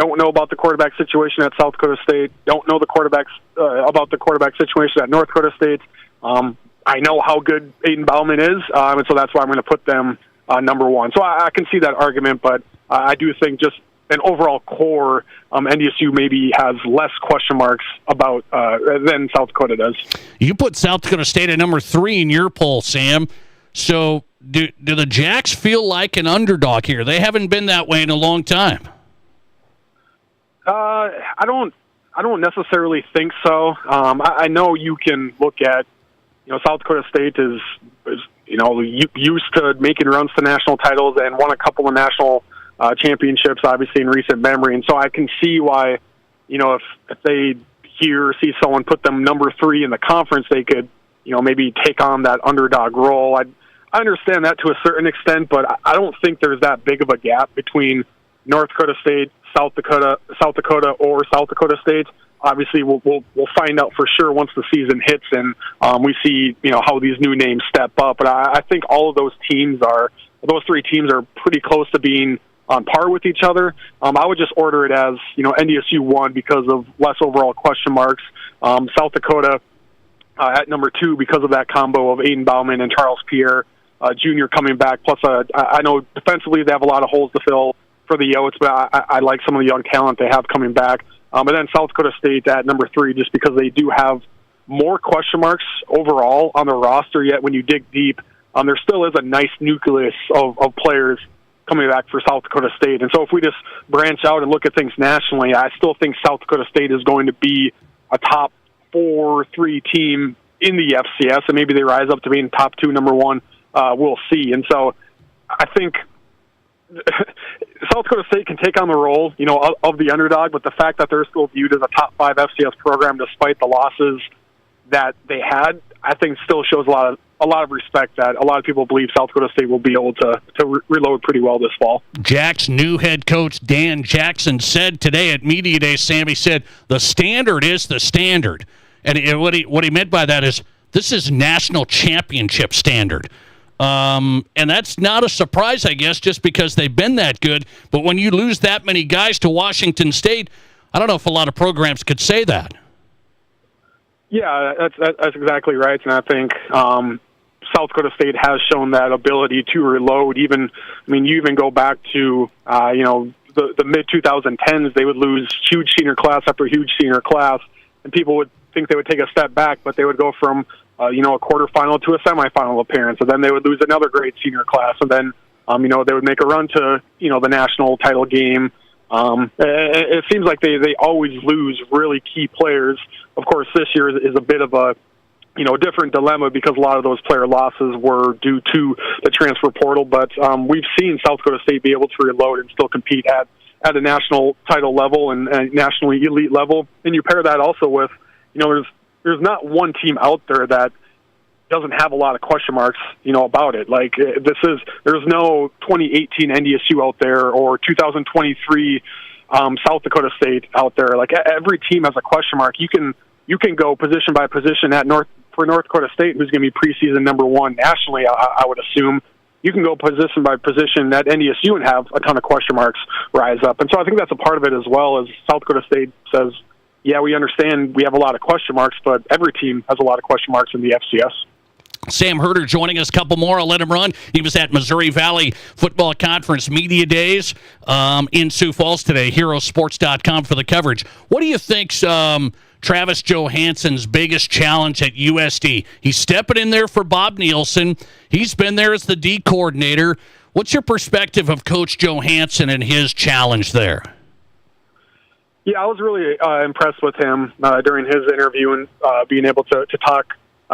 don't know about the quarterback situation at South Dakota State, don't know about the quarterback situation at North Dakota State. I know how good Aiden Bauman is, and so that's why I'm going to put them number one. So I can see that argument, but I do think just an overall core, NDSU maybe has less question marks about than South Dakota does. You put South Dakota State at number 3 in your poll, Sam. So do the Jacks feel like an underdog here? They haven't been that way in a long time. I don't necessarily think so. I know you can look at, South Dakota State is used to making runs to national titles and won a couple of national championships, obviously in recent memory, and so I can see why, if they see someone put them number 3 in the conference, they could, maybe take on that underdog role. I understand that to a certain extent, but I don't think there's that big of a gap between North Dakota State, South Dakota, or South Dakota State. Obviously, we'll find out for sure once the season hits and we see how these new names step up. But I think all of those 3 teams are pretty close to being on par with each other. I would just order it as NDSU 1 because of less overall question marks. South Dakota at number 2 because of that combo of Aiden Bauman and Charles Pierre Jr. coming back. Plus, I know defensively they have a lot of holes to fill for the Yotes, but I like some of the young talent they have coming back. And then South Dakota State at number 3 just because they do have more question marks overall on their roster, yet when you dig deep, there still is a nice nucleus of players coming back for South Dakota State. And so if we just branch out and look at things nationally, I still think South Dakota State is going to be a top 4-3 team in the FCS, and maybe they rise up to being top 2, number 1. We'll see. And so I think South Dakota State can take on the role, of the underdog, but the fact that they're still viewed as a top 5 FCS program despite the losses that they had, I think still shows a lot of respect that a lot of people believe South Dakota State will be able to reload pretty well this fall. Jack's new head coach, Dan Jackson, said today at Media Day, Sammy said, the standard is the standard. And what he meant by that is this is national championship standard. And that's not a surprise, I guess, just because they've been that good. But when you lose that many guys to Washington State, I don't know if a lot of programs could say that. Yeah, that's exactly right. And I think South Dakota State has shown that ability to reload. You even go back to, the mid-2010s, they would lose huge senior class after huge senior class, and people would think they would take a step back, but they would go from a quarterfinal to a semifinal appearance, and then they would lose another great senior class, and then they would make a run to the national title game. It seems like they always lose really key players. Of course, this year is a bit of a different dilemma because a lot of those player losses were due to the transfer portal, but we've seen South Dakota State be able to reload and still compete at a national title level and nationally elite level. And you pair that also with, there's not one team out there that doesn't have a lot of question marks, about it. Like there's no 2018 NDSU out there or 2023 South Dakota State out there. Like every team has a question mark. You can go position by position for North Dakota State, who's going to be preseason number 1 nationally. I would assume you can go position by position at NDSU and have a ton of question marks rise up. And so I think that's a part of it as well. As South Dakota State says, yeah, we understand we have a lot of question marks, but every team has a lot of question marks in the FCS. Sam Herder joining us. A couple more. I'll let him run. He was at Missouri Valley Football Conference Media Days in Sioux Falls today. HeroSports.com for the coverage. What do you think's Travis Johansson's biggest challenge at USD? He's stepping in there for Bob Nielsen. He's been there as the D coordinator. What's your perspective of Coach Johansson and his challenge there? Yeah, I was really impressed with him during his interview and being able to talk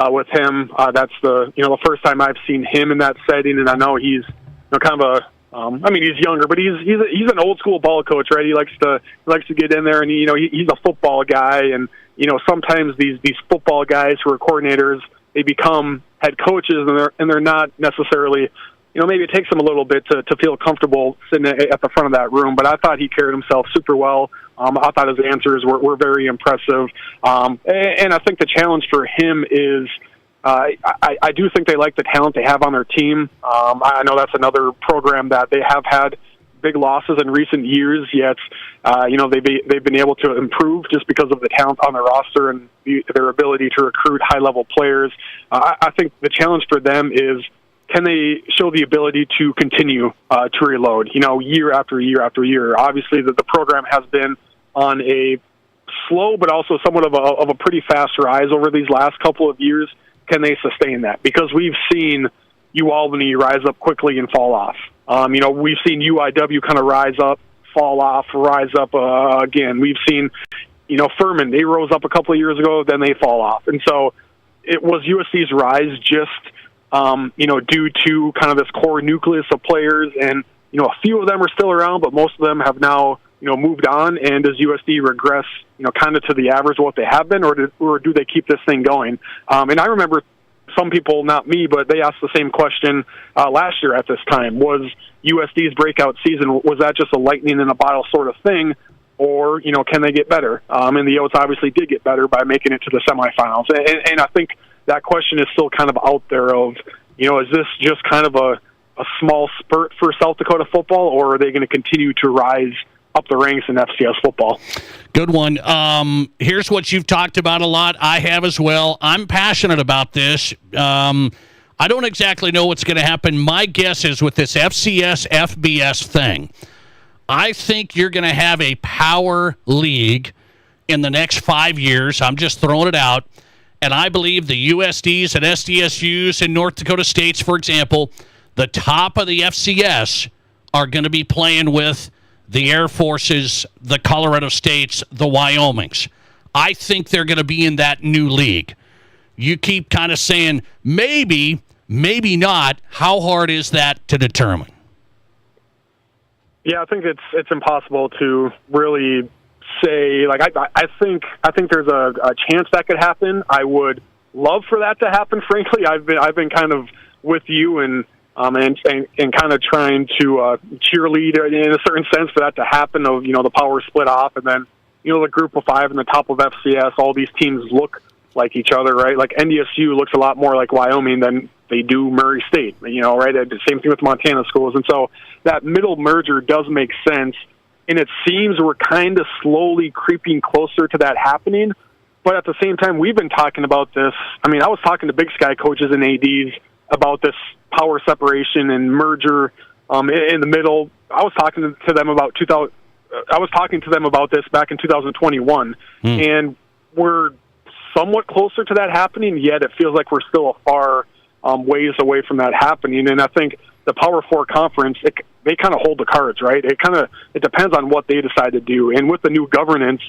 with him. That's the first time I've seen him in that setting, and I know he's kind of he's younger, but he's an old school ball coach, right? He likes to get in there, and he's a football guy, and sometimes these football guys who are coordinators, they become head coaches, and they're not necessarily. Maybe it takes him a little bit to feel comfortable sitting at the front of that room, but I thought he carried himself super well. I thought his answers were very impressive. And I think the challenge for him is I do think they like the talent they have on their team. I know that's another program that they have had big losses in recent years, yet they've been able to improve just because of the talent on their roster and their ability to recruit high-level players. I think the challenge for them is, can they show the ability to continue to reload, year after year after year? Obviously, the program has been on a slow but also somewhat of a pretty fast rise over these last couple of years. Can they sustain that? Because we've seen UAlbany rise up quickly and fall off. We've seen UIW kind of rise up, fall off, rise up again. We've seen, Furman, they rose up a couple of years ago, then they fall off. And so it was USC's rise just, due to kind of this core nucleus of players. And, a few of them are still around, but most of them have now, moved on. And does USD regress, kind of to the average of what they have been, or do they keep this thing going? And I remember some people, not me, but they asked the same question last year at this time. Was USD's breakout season, was that just a lightning in a bottle sort of thing, or, can they get better? And the Oats obviously did get better by making it to the semifinals. And I think that question is still kind of out there of, is this just kind of a small spurt for South Dakota football, or are they going to continue to rise up the ranks in FCS football? Good one. Here's what you've talked about a lot. I have as well. I'm passionate about this. I don't exactly know what's going to happen. My guess is with this FCS, FBS thing, I think you're going to have a power league in the next 5 years. I'm just throwing it out. And I believe the USDs and SDSUs in North Dakota States, for example, the top of the FCS are going to be playing with the Air Forces, the Colorado States, the Wyomings. I think they're going to be in that new league. You keep kind of saying maybe, maybe not. How hard is that to determine? Yeah, I think it's impossible to really say. Like, I think there's a chance that could happen. I would love for that to happen. Frankly, I've been kind of with you and kind of trying to cheerlead in a certain sense for that to happen. Of the power split off, and then the group of five and the top of FCS. All these teams look like each other, right? Like NDSU looks a lot more like Wyoming than they do Murray State, right? The same thing with Montana schools. And so that middle merger does make sense, and it seems we're kind of slowly creeping closer to that happening. But at the same time, we've been talking about this. I mean, I was talking to Big Sky coaches and ADs about this power separation and merger in the middle. I was talking to them about this back in 2021, and we're somewhat closer to that happening, yet it feels like we're still a far ways away from that happening. And I think the Power Four conference, they kind of hold the cards, right? It depends on what they decide to do. And with the new governance,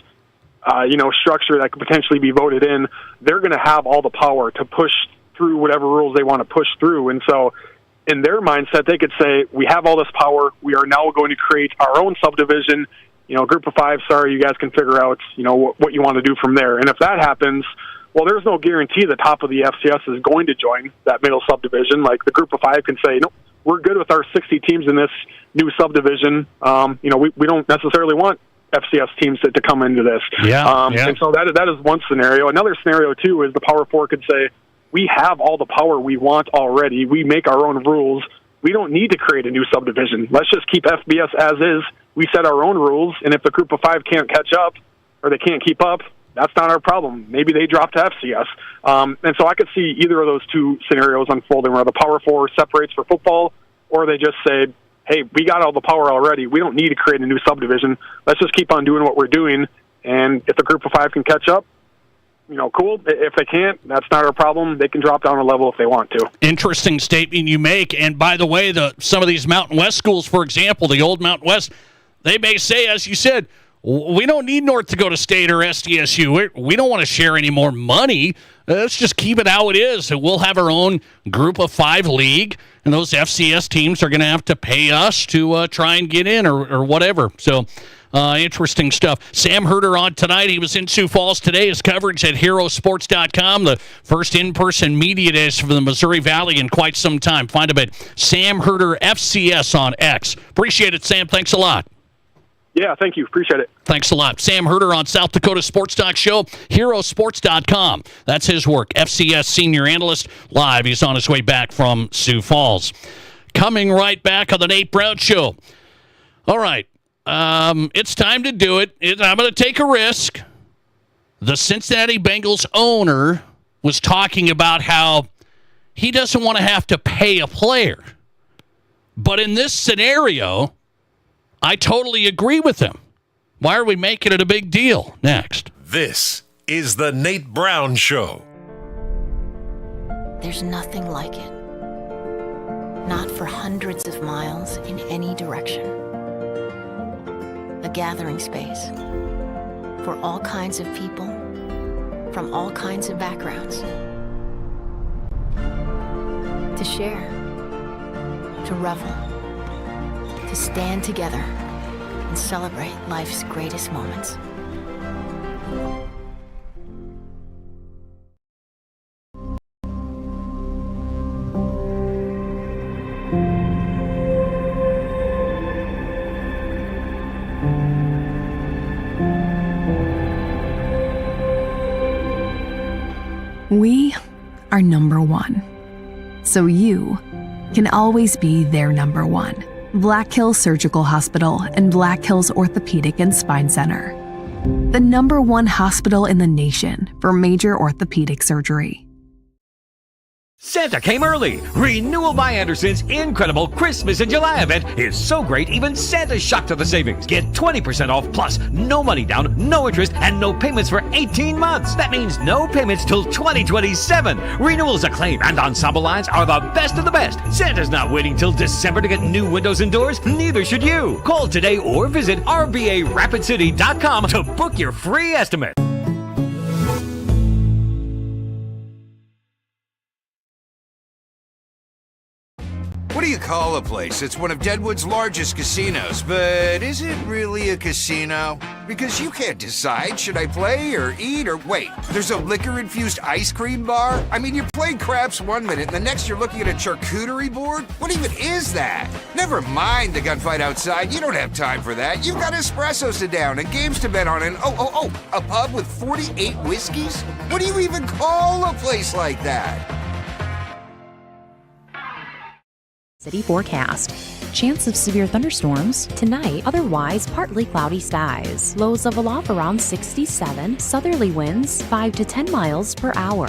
structure that could potentially be voted in, they're going to have all the power to push through whatever rules they want to push through. And so in their mindset, they could say, we have all this power. We are now going to create our own subdivision, group of five. Sorry, you guys can figure out, what you want to do from there. And if that happens, well, there's no guarantee the top of the FCS is going to join that middle subdivision. Like the group of five can say, no, we're good with our 60 teams in this new subdivision. We don't necessarily want FCS teams to come into this. And so that is one scenario. Another scenario, too, is the Power Four could say, we have all the power we want already. We make our own rules. We don't need to create a new subdivision. Let's just keep FBS as is. We set our own rules, and if the group of five can't catch up or they can't keep up, that's not our problem. Maybe they drop to FCS. And so I could see either of those two scenarios unfolding, where the Power Four separates for football, or they just say, hey, we got all the power already. We don't need to create a new subdivision. Let's just keep on doing what we're doing, and if the group of five can catch up, cool. If they can't, that's not our problem. They can drop down a level if they want to. Interesting statement you make. And by the way, some of these Mountain West schools, for example, the old Mountain West, they may say, as you said, we don't need North Dakota State or SDSU. We don't want to share any more money. Let's just keep it how it is. And we'll have our own group of five league, and those FCS teams are going to have to pay us to try and get in or whatever. So interesting stuff. Sam Herder on tonight. He was in Sioux Falls today. His coverage at HeroSports.com, the first in-person media days for the Missouri Valley in quite some time. Find him at Sam Herder FCS on X. Appreciate it, Sam. Thanks a lot. Yeah, thank you. Appreciate it. Thanks a lot. Sam Herder on South Dakota Sports Talk Show, HeroSports.com. That's his work. FCS senior analyst live. He's on his way back from Sioux Falls. Coming right back on the Nate Brown Show. All right. It's time to do it. I'm going to take a risk. The Cincinnati Bengals owner was talking about how he doesn't want to have to pay a player. But in this scenario, I totally agree with him. Why are we making it a big deal? Next. This is the Nate Brown Show. There's nothing like it. Not for hundreds of miles in any direction. A gathering space for all kinds of people from all kinds of backgrounds. To share, to revel, to stand together and celebrate life's greatest moments. We are number one. So you can always be their number one. Black Hills Surgical Hospital and Black Hills Orthopedic and Spine Center. The number one hospital in the nation for major orthopedic surgery. Santa came early. Renewal by Anderson's incredible Christmas in July event is so great, even Santa's shocked to the savings. Get 20% off plus no money down, no interest, and no payments for 18 months. That means no payments till 2027. Renewals Acclaim and Ensemble lines are the best of the best. Santa's not waiting till December to get new windows and doors. Neither should you. Call today or visit RBARapidCity.com to book your free estimate. What do you call a place that's one of Deadwood's largest casinos, but is it really a casino? Because you can't decide, should I play or eat or wait, there's a liquor-infused ice cream bar? I mean, you're playing craps one minute and the next you're looking at a charcuterie board? What even is that? Never mind the gunfight outside, you don't have time for that. You've got espressos to down and games to bet on and a pub with 48 whiskeys? What do you even call a place like that? City forecast. Chance of severe thunderstorms tonight, otherwise partly cloudy skies. Lows of aloft around 67, southerly winds 5 to 10 miles per hour.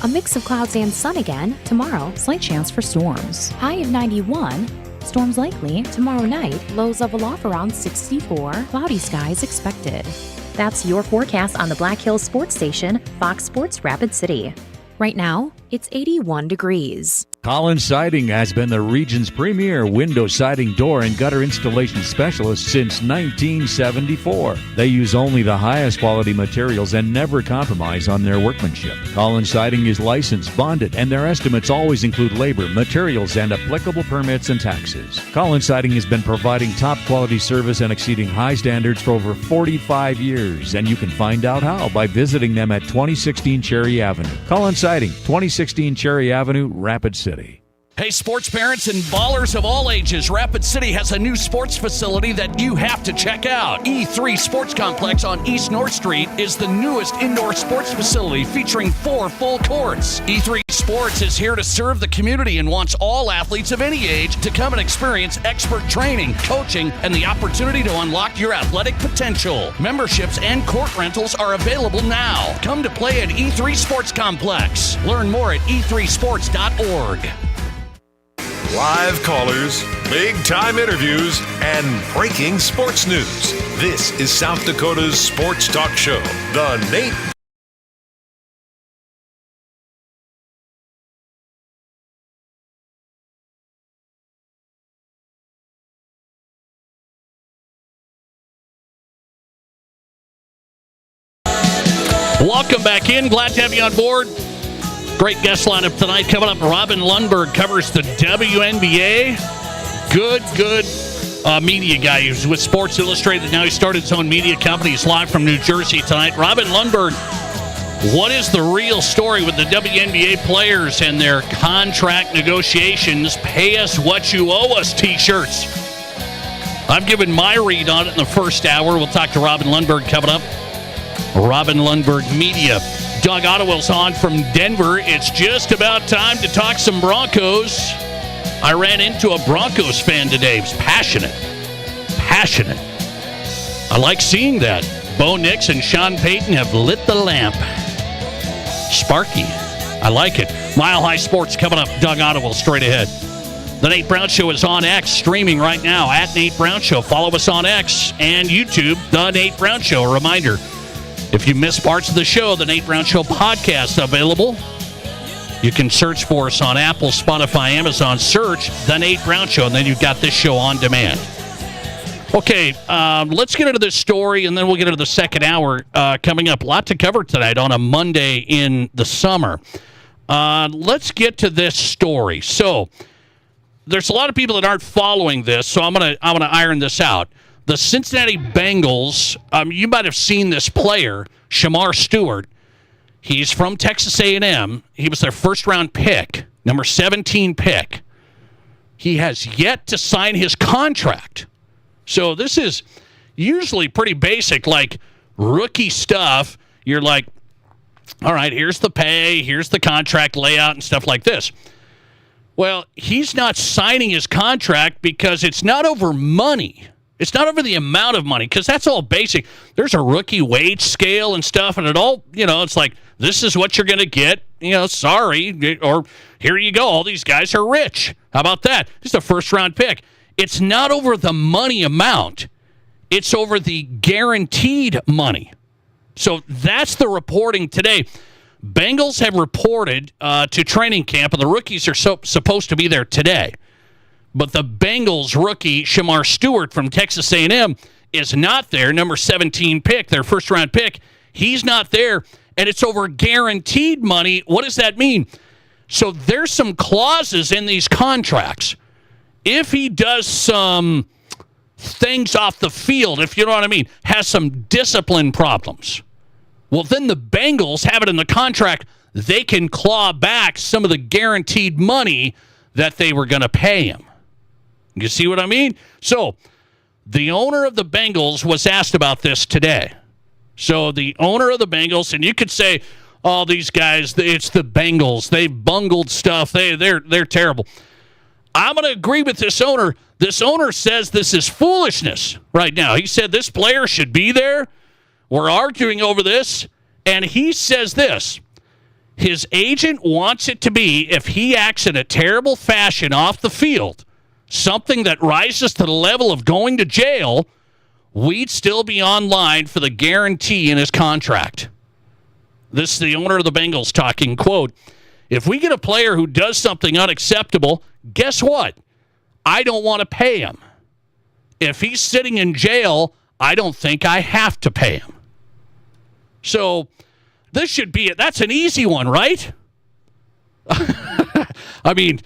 A mix of clouds and sun again. Tomorrow, slight chance for storms. High of 91, storms likely. Tomorrow night, lows of aloft around 64, cloudy skies expected. That's your forecast on the Black Hills Sports Station, Fox Sports Rapid City. Right now, it's 81 degrees. Collins Siding has been the region's premier window siding, door, and gutter installation specialist since 1974. They use only the highest quality materials and never compromise on their workmanship. Collins Siding is licensed, bonded, and their estimates always include labor, materials, and applicable permits and taxes. Collins Siding has been providing top quality service and exceeding high standards for over 45 years, and you can find out how by visiting them at 2016 Cherry Avenue. Collins Siding, 2016 Cherry Avenue, Rapid City. Hey, sports parents and ballers of all ages, Rapid City has a new sports facility that you have to check out. E3 Sports Complex on East North Street is the newest indoor sports facility featuring 4 full courts. E3 Sports is here to serve the community and wants all athletes of any age to come and experience expert training, coaching, and the opportunity to unlock your athletic potential. Memberships and court rentals are available now. Come to play at E3 Sports Complex. Learn more at e3sports.org. Live callers, big-time interviews, and breaking sports news. This is South Dakota's sports talk show, The Nate. Welcome back in. Glad to have you on board. Great guest lineup tonight. Coming up, Robin Lundberg covers the WNBA. Good media guy. He was with Sports Illustrated. Now he started his own media company. He's live from New Jersey tonight. Robin Lundberg, what is the real story with the WNBA players and their contract negotiations? Pay us what you owe us t-shirts. I've given my read on it in the first hour. We'll talk to Robin Lundberg coming up. Robin Lundberg Media. Doug Ottewell's on from Denver. It's just about time to talk some Broncos. I ran into a Broncos fan today. He was passionate passionate. I like seeing that. Bo Nix and Sean Payton have lit the lamp. Sparky. I like it. Mile High Sports coming up. Doug Ottawell straight ahead. The Nate Brown Show is on X, streaming right now at Nate Brown Show. Follow us on X and YouTube, The Nate Brown Show. A reminder, if you miss parts of the show, The Nate Brown Show podcast available. You can search for us on Apple, Spotify, Amazon. Search The Nate Brown Show, and then you've got this show on demand. Okay, let's get into this story, and then we'll get into the second hour coming up. A lot to cover tonight on a Monday in the summer. Let's get to this story. So, there's a lot of people that aren't following this, so I'm gonna iron this out. The Cincinnati Bengals, you might have seen this player, Shamar Stewart. He's from Texas A&M. He was their first-round pick, number 17 pick. He has yet to sign his contract. So this is usually pretty basic, like rookie stuff. You're like, all right, here's the pay, here's the contract layout and stuff like this. Well, he's not signing his contract because it's not over money. It's not over the amount of money, because that's all basic. There's a rookie wage scale and stuff, and it all, it's like, this is what you're going to get. Sorry, or here you go. All these guys are rich. How about that? Just a first-round pick. It's not over the money amount. It's over the guaranteed money. So that's the reporting today. Bengals have reported to training camp, and the rookies are supposed to be there today. But the Bengals rookie, Shamar Stewart from Texas A&M, is not there, number 17 pick, their first-round pick. He's not there, and it's over guaranteed money. What does that mean? So there's some clauses in these contracts. If he does some things off the field, if you know what I mean, has some discipline problems, well, then the Bengals have it in the contract. They can claw back some of the guaranteed money that they were going to pay him. You see what I mean? So the owner of the Bengals was asked about this today. So the owner of the Bengals, and you could say, oh, these guys, it's the Bengals. They've bungled stuff. They're terrible. I'm going to agree with this owner. This owner says this is foolishness right now. He said this player should be there. We're arguing over this, and he says this. His agent wants it to be, if he acts in a terrible fashion off the field, something that rises to the level of going to jail, we'd still be online for the guarantee in his contract. This is the owner of the Bengals talking, quote, if we get a player who does something unacceptable, guess what? I don't want to pay him. If he's sitting in jail, I don't think I have to pay him. So this should be it. That's an easy one, right? I mean,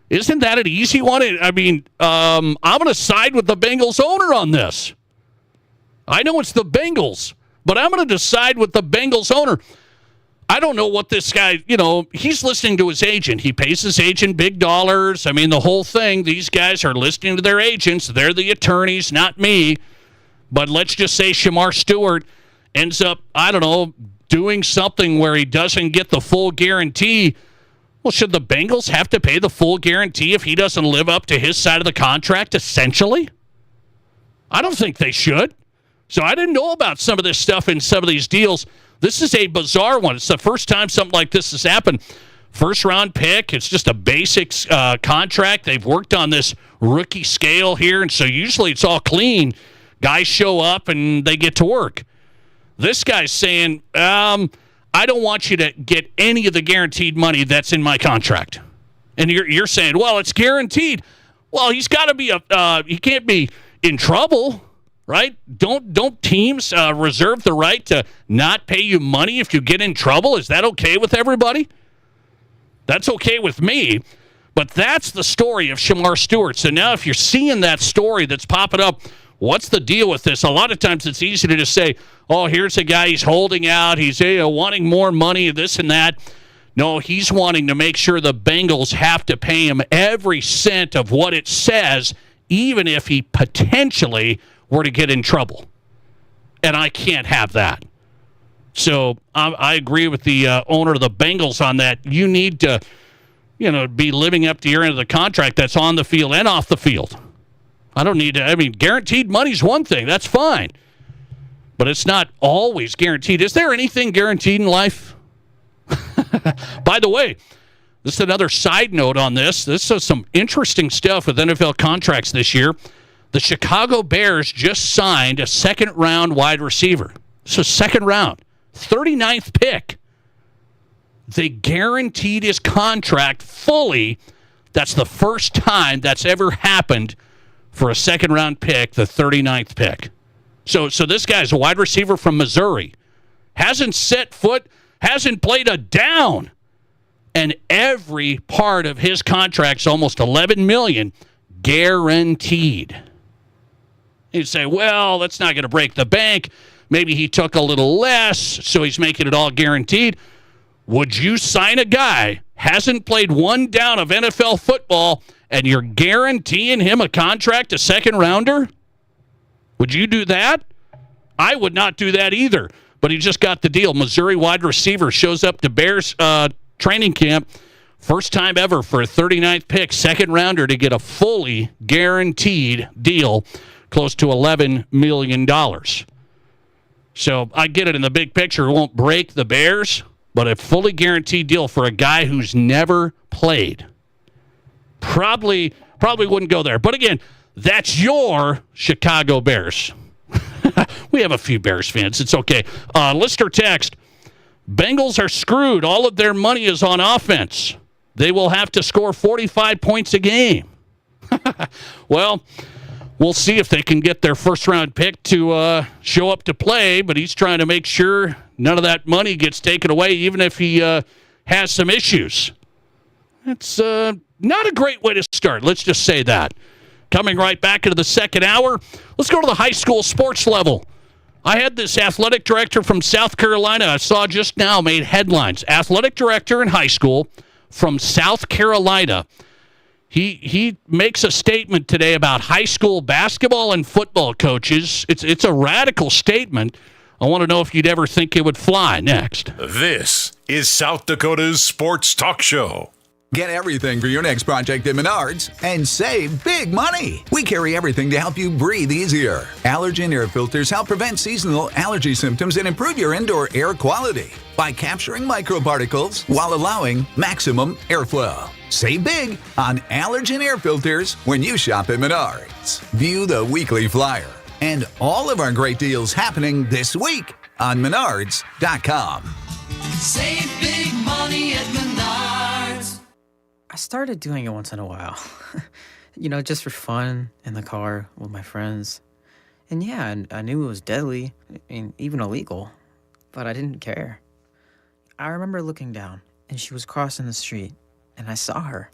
isn't that an easy one? I mean, I'm going to side with the Bengals owner on this. I know it's the Bengals, but I'm going to decide with the Bengals owner. I don't know what this guy, he's listening to his agent. He pays his agent big dollars. I mean, the whole thing, these guys are listening to their agents. They're the attorneys, not me. But let's just say Shamar Stewart ends up, doing something where he doesn't get the full guarantee. Well, should the Bengals have to pay the full guarantee if he doesn't live up to his side of the contract, essentially? I don't think they should. So I didn't know about some of this stuff in some of these deals. This is a bizarre one. It's the first time something like this has happened. First-round pick. It's just a basic contract. They've worked on this rookie scale here, and so usually it's all clean. Guys show up, and they get to work. This guy's saying, I don't want you to get any of the guaranteed money that's in my contract. And you're saying, well, it's guaranteed. Well, he's got to be he can't be in trouble, right? Don't teams reserve the right to not pay you money if you get in trouble? Is that okay with everybody? That's okay with me. But that's the story of Shamar Stewart. So now if you're seeing that story that's popping up, what's the deal with this? A lot of times it's easy to just say, oh, here's a guy, he's holding out, he's wanting more money, this and that. No, he's wanting to make sure the Bengals have to pay him every cent of what it says, even if he potentially were to get in trouble. And I can't have that. So I agree with the owner of the Bengals on that. You need to, be living up to your end of the contract that's on the field and off the field. I don't need to. I mean, guaranteed money's one thing. That's fine. But it's not always guaranteed. Is there anything guaranteed in life? By the way, this is another side note on this. This is some interesting stuff with NFL contracts this year. The Chicago Bears just signed a second-round wide receiver. So second round, 39th pick. They guaranteed his contract fully. That's the first time that's ever happened for a second-round pick, the 39th pick. So this guy's a wide receiver from Missouri. Hasn't set foot, hasn't played a down. And every part of his contract's almost $11 million guaranteed. You'd say, well, that's not going to break the bank. Maybe he took a little less, so he's making it all guaranteed. Would you sign a guy, hasn't played one down of NFL football, and you're guaranteeing him a contract, a second rounder? Would you do that? I would not do that either. But he just got the deal. Missouri wide receiver shows up to Bears training camp. First time ever for a 39th pick, second rounder to get a fully guaranteed deal, close to $11 million. So I get it in the big picture. It won't break the Bears, but a fully guaranteed deal for a guy who's never played. Probably wouldn't go there. But again, that's your Chicago Bears. We have a few Bears fans. It's okay. Listener text, Bengals are screwed. All of their money is on offense. They will have to score 45 points a game. Well, we'll see if they can get their first-round pick to show up to play, but he's trying to make sure none of that money gets taken away, even if he has some issues. It's not a great way to start. Let's just say that. Coming right back into the second hour, let's go to the high school sports level. I had this athletic director from South Carolina I saw just now made headlines. Athletic director in high school from South Carolina. He makes a statement today about high school basketball and football coaches. It's a radical statement. I want to know if you'd ever think it would fly. Next. This is South Dakota's Sports Talk Show. Get everything for your next project at Menards and save big money. We carry everything to help you breathe easier. Allergen air filters help prevent seasonal allergy symptoms and improve your indoor air quality by capturing microparticles while allowing maximum airflow. Save big on allergen air filters when you shop at Menards. View the weekly flyer and all of our great deals happening this week on Menards.com. Save big money at Menards. I started doing it once in a while. Just for fun in the car with my friends. And yeah, I knew it was deadly, even illegal, but I didn't care. I remember looking down, and she was crossing the street, and I saw her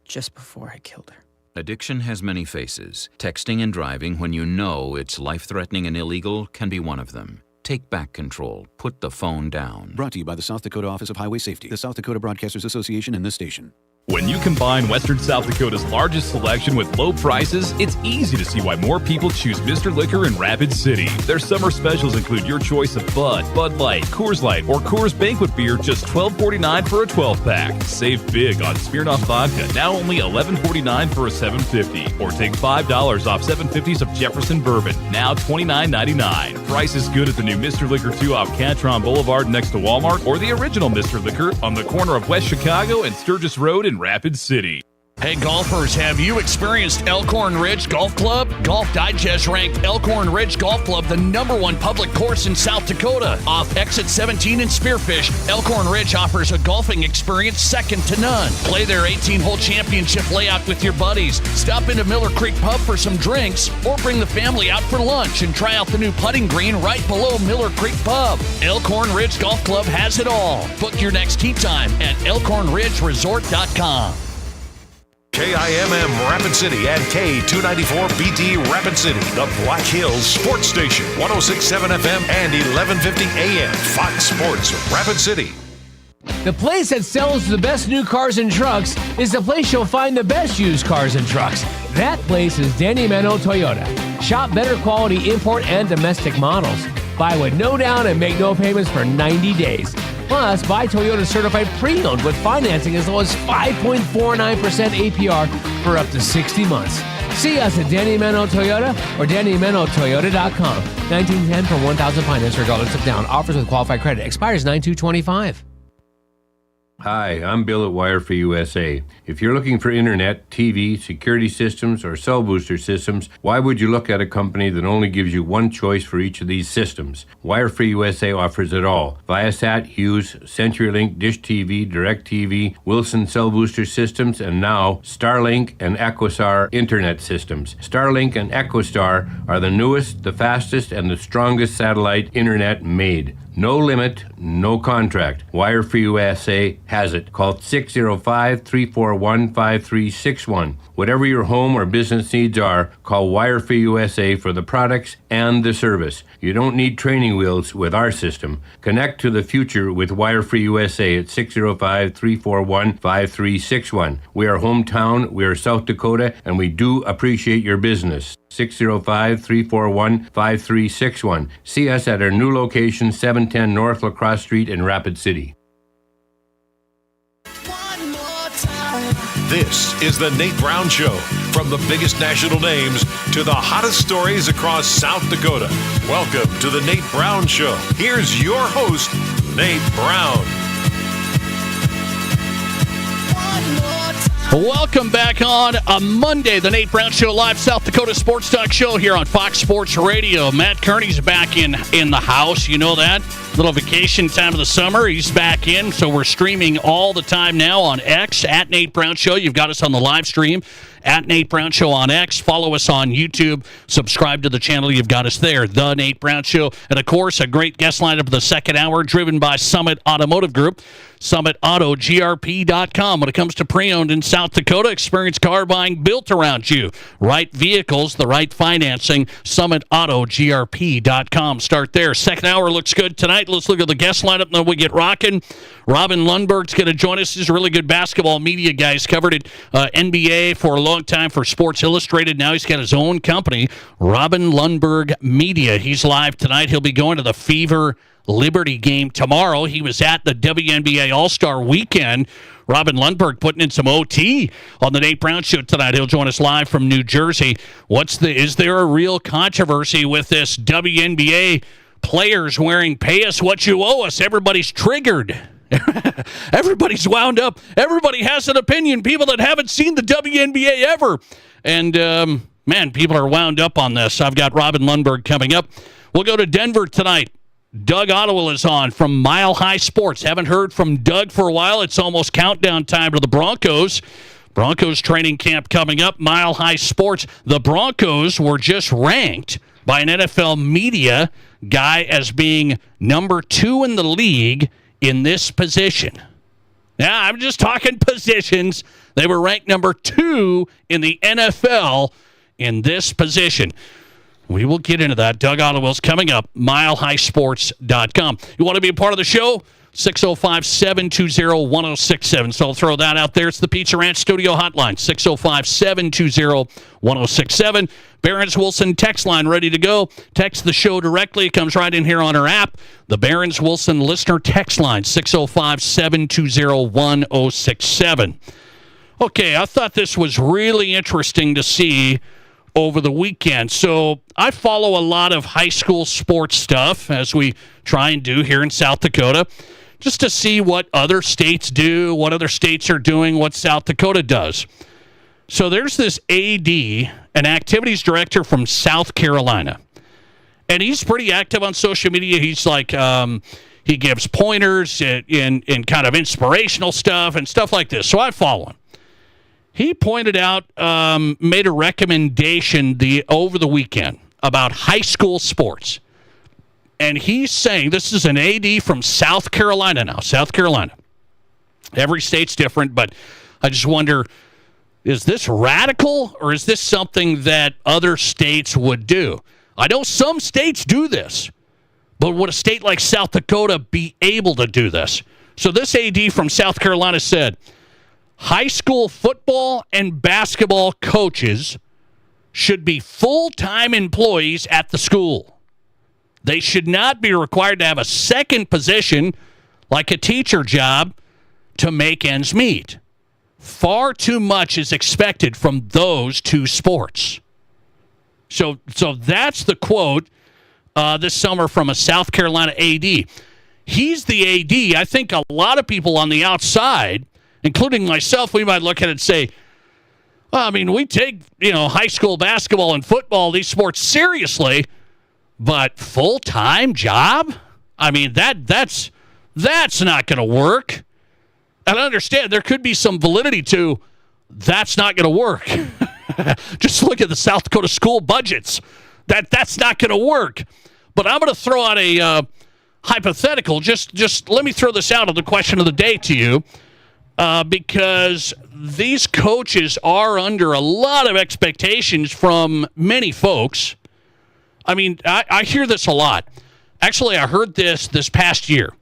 just before I killed her. Addiction has many faces. Texting and driving when you know it's life-threatening and illegal can be one of them. Take back control. Put the phone down. Brought to you by the South Dakota Office of Highway Safety, the South Dakota Broadcasters Association, and this station. When you combine Western South Dakota's largest selection with low prices, it's easy to see why more people choose Mr. Liquor in Rapid City. Their summer specials include your choice of Bud, Bud Light, Coors Light, or Coors Banquet beer, just $12.49 for a 12-pack. Save big on Smirnoff Vodka, now only $11.49 for a $7.50. Or take $5 off $7.50s of Jefferson Bourbon, now $29.99. Price is good at the new Mr. Liquor 2 off Catron Boulevard next to Walmart, or the original Mr. Liquor on the corner of West Chicago and Sturgis Road in Rapid City. Hey golfers, have you experienced Elkhorn Ridge Golf Club? Golf Digest ranked Elkhorn Ridge Golf Club the #1 public course in South Dakota. Off Exit 17 in Spearfish, Elkhorn Ridge offers a golfing experience second to none. Play their 18-hole championship layout with your buddies. Stop into Miller Creek Pub for some drinks, or bring the family out for lunch and try out the new putting green right below Miller Creek Pub. Elkhorn Ridge Golf Club has it all. Book your next tee time at elkhornridgeresort.com. KIMM Rapid City and K294BT Rapid City, the Black Hills Sports Station, 106.7 FM and 1150 AM, Fox Sports Rapid City. The place that sells the best new cars and trucks is the place you'll find the best used cars and trucks. That place is Danny Meno Toyota. Shop better quality import and domestic models. Buy with no down and make no payments for 90 days. Plus, buy Toyota certified pre-owned with financing as low as 5.49% APR for up to 60 months. See us at Danny Meno Toyota or DannyMenoToyota.com. 1910 for 1,000 finance regardless of down. Offers with qualified credit. Expires 9/2/25. Hi, I'm Bill at Wire for USA. If you're looking for internet, TV, security systems, or cell booster systems, why would you look at a company that only gives you one choice for each of these systems? Wire for USA offers it all. Viasat, Hughes, CenturyLink, Dish TV, DirecTV, Wilson cell booster systems, and now Starlink and EchoStar internet systems. Starlink and EchoStar are the newest, the fastest, and the strongest satellite internet made. No limit, no contract. Wire for USA has it. Call 605-341-5361. Whatever your home or business needs are, call Wire for USA for the products and the service. You don't need training wheels with our system. Connect to the future with Wire for USA at 605-341-5361. We are hometown, we are South Dakota, and we do appreciate your business. 605-341-5361. See us at our new location, 710 North La Crosse Street in Rapid City. This is the Nate Brown Show. From the biggest national names to the hottest stories across South Dakota. Welcome to the Nate Brown Show. Here's your host, Nate Brown. Welcome back on a Monday, the Nate Brown Show, live South Dakota Sports Talk Show here on Fox Sports Radio. Matt Kearney's back in the house. You know that? Little vacation time of the summer. He's back in, so we're streaming all the time now on X, at Nate Brown Show. You've got us on the live stream at Nate Brown Show on X. Follow us on YouTube. Subscribe to the channel. You've got us there, The Nate Brown Show. And, of course, a great guest lineup of the second hour driven by Summit Automotive Group. SummitAutoGRP.com. When it comes to pre-owned in South Dakota, experience car buying built around you. Right vehicles, the right financing. SummitAutoGRP.com. Start there. Second hour looks good tonight. Let's look at the guest lineup, and then we get rocking. Robin Lundberg's going to join us. He's a really good basketball media guy. He's covered it NBA for a long time for Sports Illustrated. Now he's got his own company, Robin Lundberg Media. He's live tonight. He'll be going to the Fever Liberty game tomorrow. He was at the WNBA All-Star Weekend. Robin Lundberg putting in some OT on the Nate Brown Show tonight. He'll join us live from New Jersey. Is there a real controversy with this WNBA players wearing "Pay Us What You Owe Us"? Everybody's triggered. Everybody's wound up. Everybody has an opinion. People that haven't seen the WNBA ever. And, man, people are wound up on this. I've got Robin Lundberg coming up. We'll go to Denver tonight. Doug Ottewill is on from Mile High Sports. Haven't heard from Doug for a while. It's almost countdown time to the Broncos. Broncos training camp coming up. Mile High Sports. The Broncos were just ranked by an NFL media guy as being number 2 in the league in this position. Yeah, I'm just talking positions. They were ranked number 2 in the NFL in this position. We will get into that. Doug Ottewill's coming up, milehighsports.com. You want to be a part of the show? 605-720-1067. So I'll throw that out there. It's the Pizza Ranch Studio Hotline, 605-720-1067. Barron's Wilson text line ready to go. Text the show directly. It comes right in here on our app. The Barron's Wilson listener text line, 605-720-1067. Okay, I thought this was really interesting to see over the weekend. So I follow a lot of high school sports stuff, as we try and do here in South Dakota, just to see what other states do, what other states are doing, what South Dakota does. So there's this AD, an activities director from South Carolina, and he's pretty active on social media. He's like, he gives pointers in kind of inspirational stuff and stuff like this. So I follow him. He pointed out, made a recommendation over the weekend about high school sports. And he's saying, this is an AD from South Carolina now, South Carolina. Every state's different, but I just wonder, is this radical or is this something that other states would do? I know some states do this, but would a state like South Dakota be able to do this? So this AD from South Carolina said, high school football and basketball coaches should be full-time employees at the school. They should not be required to have a second position like a teacher job to make ends meet. Far too much is expected from those two sports. So that's the quote this summer from a South Carolina AD. He's the AD. I think a lot of people on the outside, including myself, we might look at it and say, well, I mean, we take, high school basketball and football, these sports seriously, but full-time job? I mean, that's not going to work. And I understand there could be some validity to that's not going to work. Just look at the South Dakota school budgets. That's not going to work. But I'm going to throw out a hypothetical. Just let me throw this out on the question of the day to you, because these coaches are under a lot of expectations from many folks. I mean, I hear this a lot. Actually, I heard this past year.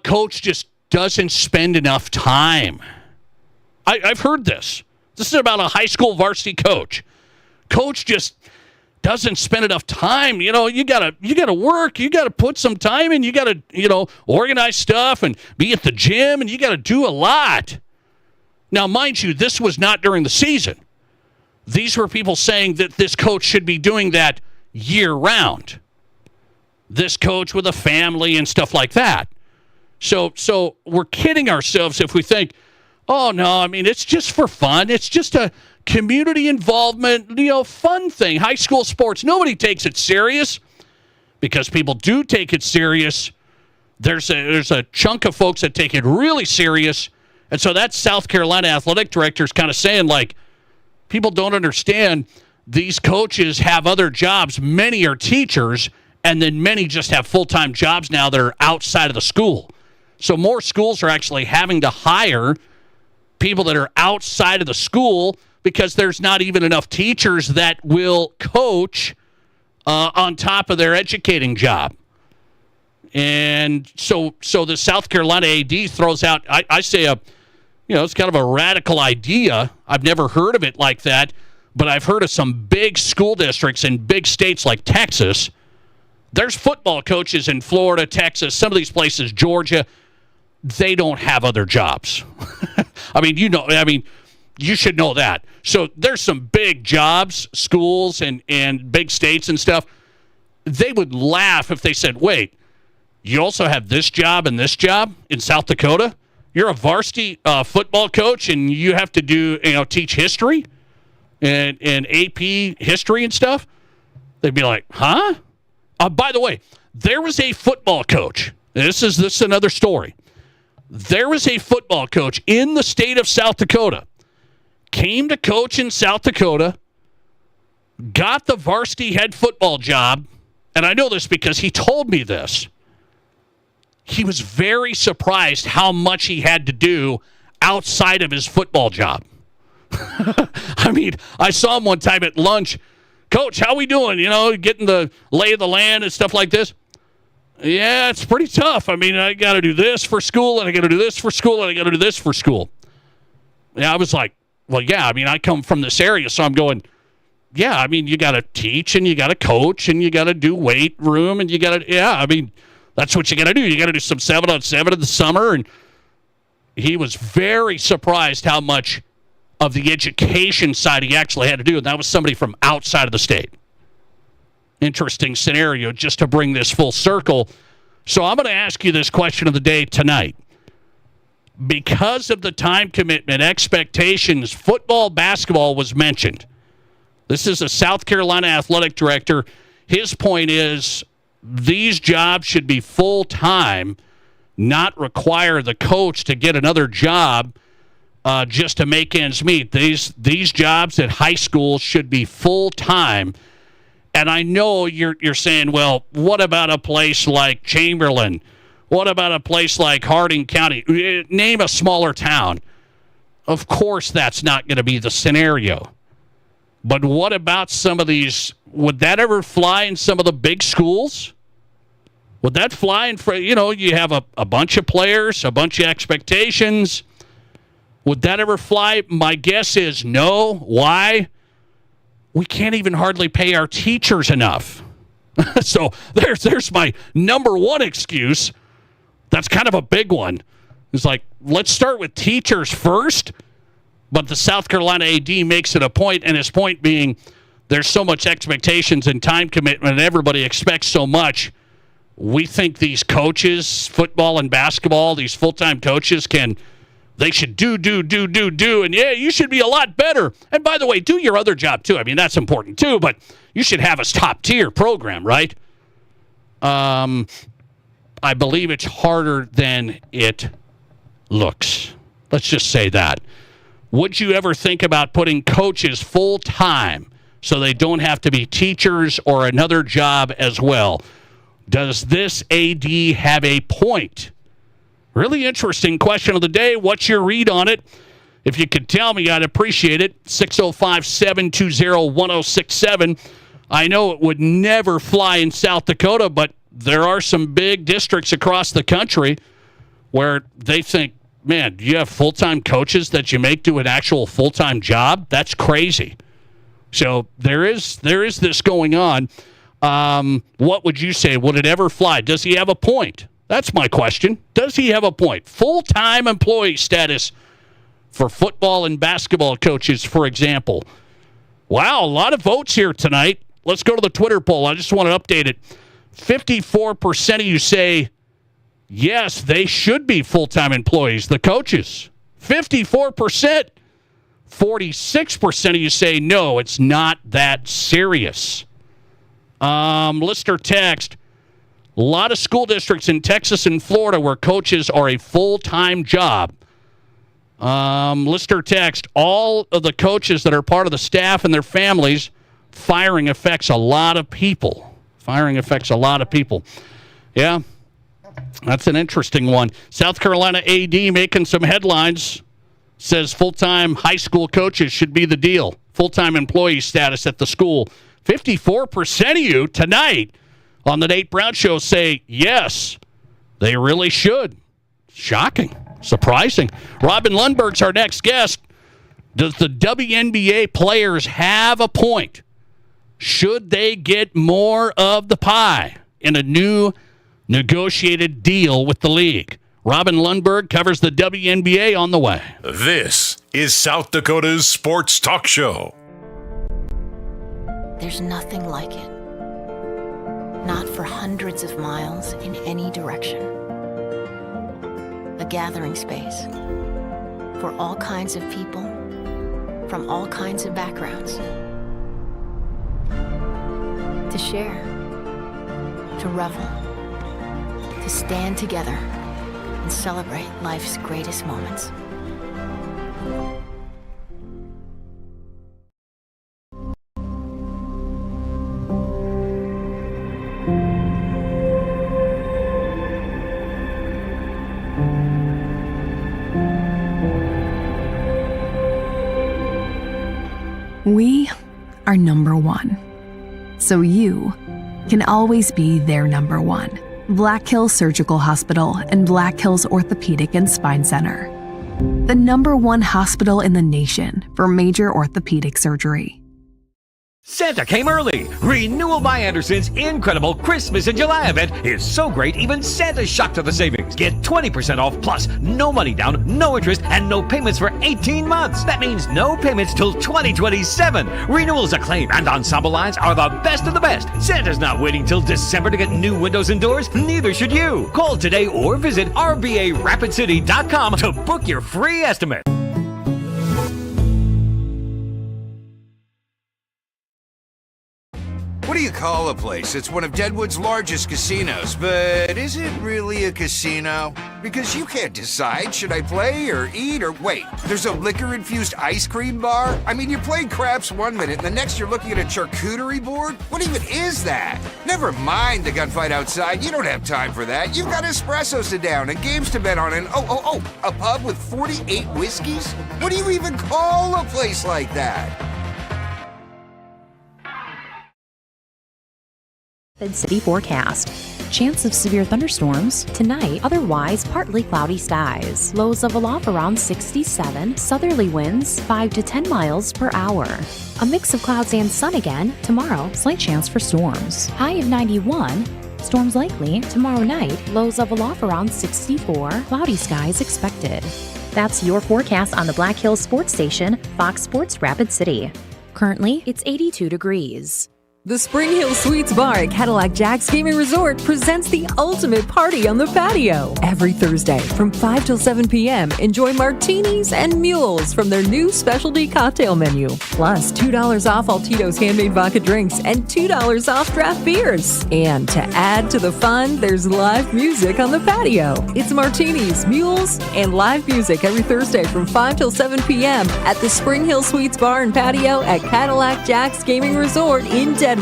Coach just doesn't spend enough time. I've heard this. This is about a high school varsity coach. Coach just doesn't spend enough time. You gotta work. You gotta put some time in. You gotta, organize stuff and be at the gym, and you gotta do a lot. Now, mind you, this was not during the season. These were people saying that this coach should be doing that year-round. This coach with a family and stuff like that. So we're kidding ourselves if we think, oh, no, I mean, it's just for fun. It's just a community involvement, fun thing. High school sports, nobody takes it serious. Because people do take it serious, there's a chunk of folks that take it really serious. And so that South Carolina athletic director is kind of saying, like, people don't understand these coaches have other jobs. Many are teachers, and then many just have full-time jobs now that are outside of the school. So more schools are actually having to hire people that are outside of the school because there's not even enough teachers that will coach on top of their educating job. And so the South Carolina AD throws out, I say it's kind of a radical idea. I've never heard of it like that, but I've heard of some big school districts in big states like Texas. There's football coaches in Florida, Texas, some of these places, Georgia. They don't have other jobs. You should know that. So there's some big jobs, schools, and big states and stuff. They would laugh if they said, wait, you also have this job and this job in South Dakota? You're a varsity football coach and you have to teach history and AP history and stuff? They'd be like, huh? By the way, there was a football coach. This is another story. There was a football coach in the state of South Dakota, came to coach in South Dakota, got the varsity head football job, and I know this because he told me this. He was very surprised how much he had to do outside of his football job. I mean, I saw him one time at lunch. Coach, how we doing? Getting the lay of the land and stuff like this. Yeah, it's pretty tough. I mean, I got to do this for school, and I got to do this for school, and I got to do this for school. Yeah, I was like, well, yeah, I mean, I come from this area, so I'm going, yeah, I mean, you got to teach, and you got to coach, and you got to do weight room, and you got to, yeah, I mean, that's what you got to do. You got to do some 7-on-7 in the summer, and he was very surprised how much of the education side he actually had to do, and that was somebody from outside of the state. Interesting scenario just to bring this full circle. So I'm going to ask you this question of the day tonight. Because of the time commitment, expectations, football, basketball was mentioned. This is a South Carolina athletic director. His point is these jobs should be full-time, not require the coach to get another job just to make ends meet. These jobs at high school should be full-time. And I know you're saying, well, what about a place like Chamberlain? What about a place like Harding County? Name a smaller town. Of course that's not going to be the scenario. But what about some of these? Would that ever fly in some of the big schools? Would that fly in, you have a bunch of players, a bunch of expectations. Would that ever fly? My guess is no. Why? We can't even hardly pay our teachers enough. So there's my number one excuse. That's kind of a big one. It's like, let's start with teachers first. But the South Carolina AD makes it a point, and his point being there's so much expectations and time commitment, and everybody expects so much. We think these coaches, football and basketball, these full-time coaches they should do, and yeah, you should be a lot better. And by the way, do your other job too. I mean, that's important too, but you should have a top-tier program, right? I believe it's harder than it looks. Let's just say that. Would you ever think about putting coaches full-time so they don't have to be teachers or another job as well? Does this AD have a point? Really interesting question of the day. What's your read on it? If you could tell me, I'd appreciate it. 605-720-1067. I know it would never fly in South Dakota, but there are some big districts across the country where they think, man, you have full-time coaches that you make do an actual full-time job? That's crazy. So there is this going on. What would you say? Would it ever fly? Does he have a point? That's my question. Does he have a point? Full-time employee status for football and basketball coaches, for example. Wow, a lot of votes here tonight. Let's go to the Twitter poll. I just want to update it. 54% of you say, yes, they should be full-time employees, the coaches. 54%. 46% of you say, no, it's not that serious. Listener text, a lot of school districts in Texas and Florida where coaches are a full-time job. Listener text, all of the coaches that are part of the staff and their families, firing affects a lot of people. Firing affects a lot of people. Yeah, that's an interesting one. South Carolina AD making some headlines. Says full-time high school coaches should be the deal. Full-time employee status at the school. 54% of you tonight on the Nate Brown Show say, yes, they really should. Shocking. Surprising. Robin Lundberg's our next guest. Does the WNBA players have a point? Should they get more of the pie in a new negotiated deal with the league? Robin Lundberg covers the WNBA on the way. This is South Dakota's Sports Talk Show. There's nothing like it. Not for hundreds of miles in any direction. A gathering space for all kinds of people from all kinds of backgrounds. To share, to revel, to stand together and celebrate life's greatest moments. We are number one. So you can always be their number one. Black Hills Surgical Hospital and Black Hills Orthopedic and Spine Center. The number one hospital in the nation for major orthopedic surgery. Santa came early. Renewal by Anderson's incredible Christmas in July event is so great, even Santa's shocked at the savings. Get 20% off plus no money down, no interest, and no payments for 18 months. That means no payments till 2027. Renewals Acclaim and Ensemble lines are the best of the best. Santa's not waiting till December to get new windows and doors. Neither should you. Call today or visit RBARapidCity.com to book your free estimate. What do you call a place? It's one of Deadwood's largest casinos, but is it really a casino? Because you can't decide, should I play or eat or wait? There's a liquor-infused ice cream bar? I mean, you're playing craps one minute and the next you're looking at a charcuterie board? What even is that? Never mind the gunfight outside, you don't have time for that. You've got espressos to down and games to bet on and a pub with 48 whiskeys? What do you even call a place like that? City forecast. Chance of severe thunderstorms tonight, otherwise partly cloudy skies. Lows of aloft around 67, southerly winds 5 to 10 miles per hour. A mix of clouds and sun again tomorrow, slight chance for storms. High of 91, thunderstorms likely. Tomorrow night, lows level off around 64. Cloudy skies expected. That's your forecast on the Black Hills Sports Station, Fox Sports Rapid City. Currently, it's 82 degrees. The Spring Hill Suites Bar at Cadillac Jack's Gaming Resort presents the ultimate party on the patio. Every Thursday from 5 till 7 p.m., enjoy martinis and mules from their new specialty cocktail menu. Plus, $2 off all Tito's handmade vodka drinks and $2 off draft beers. And to add to the fun, there's live music on the patio. It's martinis, mules, and live music every Thursday from 5 till 7 p.m. at the Spring Hill Suites Bar and Patio at Cadillac Jack's Gaming Resort in Deadwood.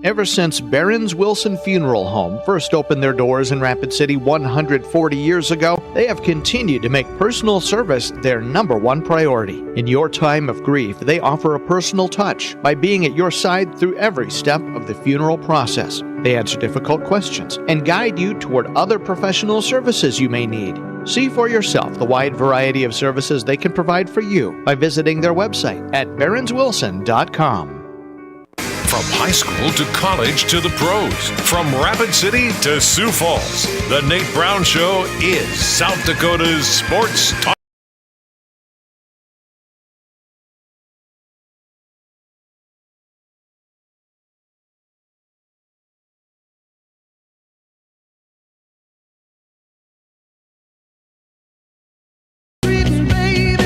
Ever since Barron's Wilson Funeral Home first opened their doors in Rapid City 140 years ago, they have continued to make personal service their #1 priority. In your time of grief, they offer a personal touch by being at your side through every step of the funeral process. They answer difficult questions and guide you toward other professional services you may need. See for yourself the wide variety of services they can provide for you by visiting their website at barronswilson.com. From high school to college to the pros, from Rapid City to Sioux Falls, the Nate Brown Show is South Dakota's sports talk.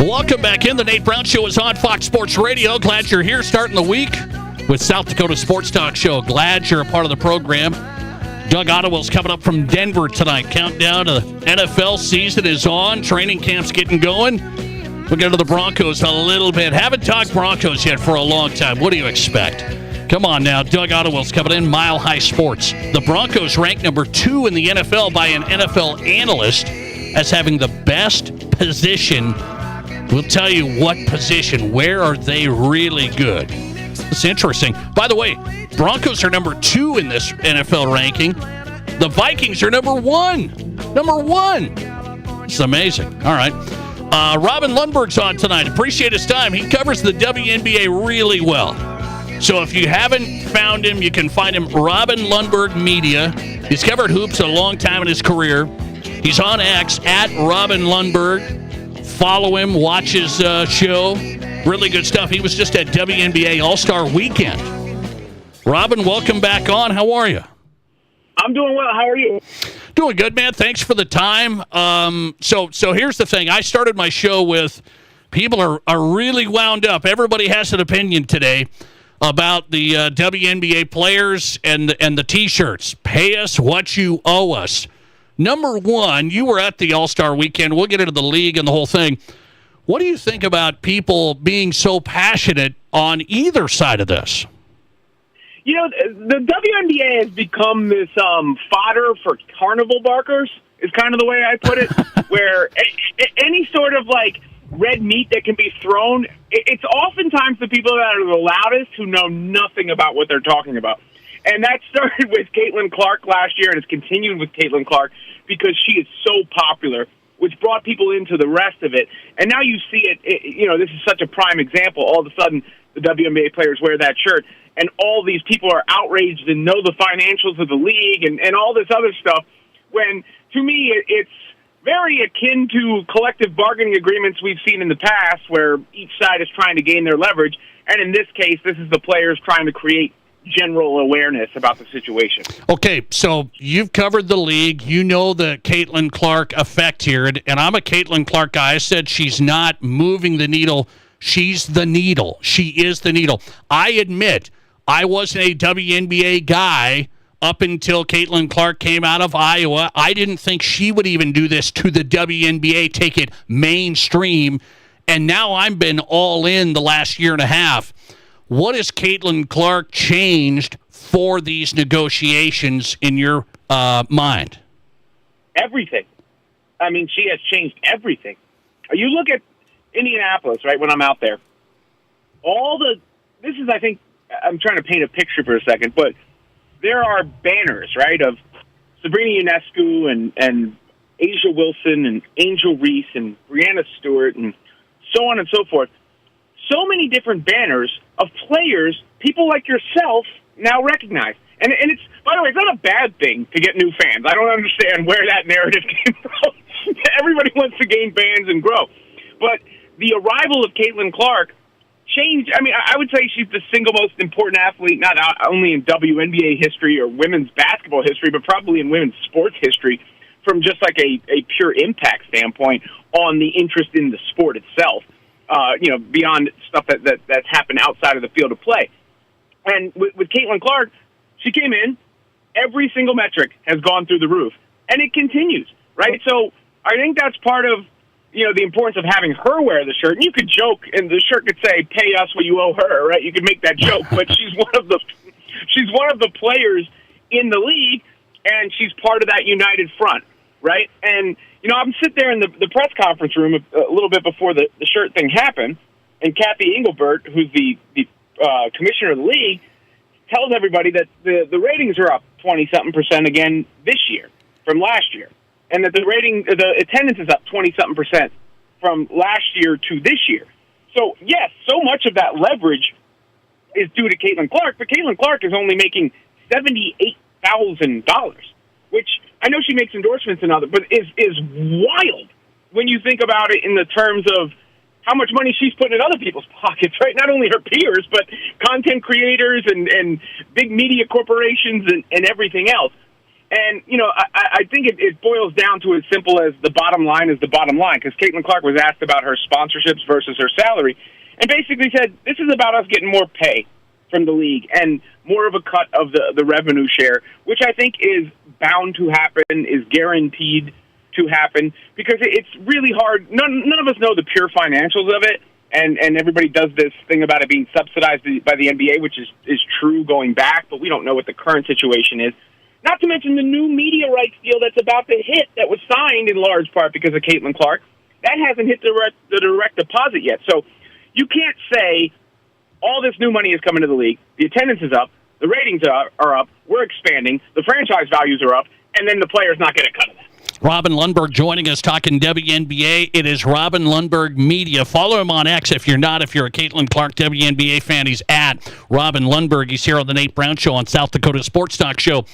Welcome back in. The Nate Brown Show is on Fox Sports Radio. Glad you're here starting the week with South Dakota Sports Talk Show. Glad you're a part of the program. Doug Ottewell's coming up from Denver tonight. Countdown to the NFL season is on. Training camp's getting going. We'll get to the Broncos a little bit. Haven't talked Broncos yet for a long time. What do you expect? Come on now. Doug Ottewell's coming in. Mile High Sports. The Broncos ranked number 2 in the NFL by an NFL analyst as having the best position. We'll tell you what position. Where are they really good? It's interesting. By the way, Broncos are number 2 in this NFL ranking. The Vikings are number 1. Number 1. It's amazing. All right. Robin Lundberg's on tonight. Appreciate his time. He covers the WNBA really well. So if you haven't found him, you can find him, Robin Lundberg Media. He's covered hoops a long time in his career. He's on X, at Robin Lundberg. Follow him, watch his show. Really good stuff. He was just at WNBA All-Star Weekend. Robin, welcome back on. How are you? I'm doing well. How are you? Doing good, man. Thanks for the time. So here's the thing. I started my show with people are really wound up. Everybody has an opinion today about the WNBA players and the T-shirts. Pay us what you owe us. Number one, you were at the All-Star Weekend. We'll get into the league and the whole thing. What do you think about people being so passionate on either side of this? You know, the WNBA has become this fodder for carnival barkers, is kind of the way I put it, where any sort of, like, red meat that can be thrown, it's oftentimes the people that are the loudest who know nothing about what they're talking about. And that started with Caitlin Clark last year and has continued with Caitlin Clark because she is so popular, which brought people into the rest of it. And now you see it, you know, this is such a prime example. All of a sudden, the WNBA players wear that shirt, and all these people are outraged and know the financials of the league and all this other stuff, when, to me, it's very akin to collective bargaining agreements we've seen in the past where each side is trying to gain their leverage. And in this case, this is the players trying to create general awareness about the situation. Okay, so you've covered the league. You know the Caitlin Clark effect here, and I'm a Caitlin Clark guy. I said she's not moving the needle. She's the needle. She is the needle. I admit I wasn't a WNBA guy up until Caitlin Clark came out of Iowa. I didn't think she would even do this to the WNBA, take it mainstream, and now I've been all in the last year and a half. What has Caitlin Clark changed for these negotiations in your mind? Everything. I mean, she has changed everything. You look at Indianapolis, right, when I'm out there. This is, I think, I'm trying to paint a picture for a second, but there are banners, right, of Sabrina Ionescu and Asia Wilson and Angel Reese and Brianna Stewart and so on and so forth. So many different banners of players people like yourself now recognize. And it's, by the way, it's not a bad thing to get new fans. I don't understand where that narrative came from. Everybody wants to gain fans and grow. But the arrival of Caitlin Clark changed. I mean, I would say she's the single most important athlete, not only in WNBA history or women's basketball history, but probably in women's sports history, from just like a pure impact standpoint on the interest in the sport itself, beyond stuff that's happened outside of the field of play. And with Caitlin Clark, she came in, every single metric has gone through the roof, and it continues, right? So I think that's part of, the importance of having her wear the shirt. And you could joke, and the shirt could say, "Pay us what you owe her," right? You could make that joke, but she's one of the players in the league, and she's part of that united front, right? And, I'm sitting there in the press conference room a little bit before the shirt thing happened, and Kathy Engelbert, who's the commissioner of the league, tells everybody that the ratings are up 20-something% again this year from last year, and that the attendance is up 20-something% from last year to this year. So yes, so much of that leverage is due to Caitlin Clark, but Caitlin Clark is only making $78,000, which I know she makes endorsements and other, but is wild when you think about it in the terms of how much money she's putting in other people's pockets, right? Not only her peers, but content creators and big media corporations and everything else. And, I think it boils down to as simple as the bottom line is the bottom line, because Caitlin Clark was asked about her sponsorships versus her salary, and basically said, this is about us getting more pay from the league and more of a cut of the revenue share, which I think is bound to happen, is guaranteed to happen, because it's really hard. None of us know the pure financials of it, and everybody does this thing about it being subsidized by the NBA, which is true going back, but we don't know what the current situation is. Not to mention the new media rights deal that's about to hit, that was signed in large part because of Caitlin Clark. That hasn't hit the direct deposit yet. So you can't say all this new money is coming to the league, the attendance is up, the ratings are up, we're expanding, the franchise values are up, and then the player's not getting a cut of that. Robin Lundberg joining us talking WNBA. It is Robin Lundberg Media. Follow him on X if you're not. If you're a Caitlin Clark WNBA fan, he's at Robin Lundberg. He's here on the Nate Brown Show on South Dakota Sports Talk Show.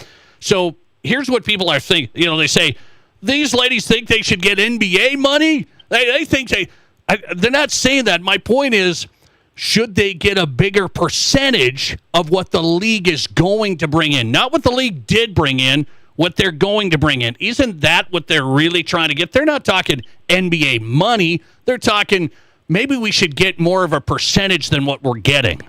So here's what people are thinking. They say, these ladies think they should get NBA money? They think they're not saying that. My point is, should they get a bigger percentage of what the league is going to bring in? Not what the league did bring in, what they're going to bring in. Isn't that what they're really trying to get? They're not talking NBA money. They're talking maybe we should get more of a percentage than what we're getting.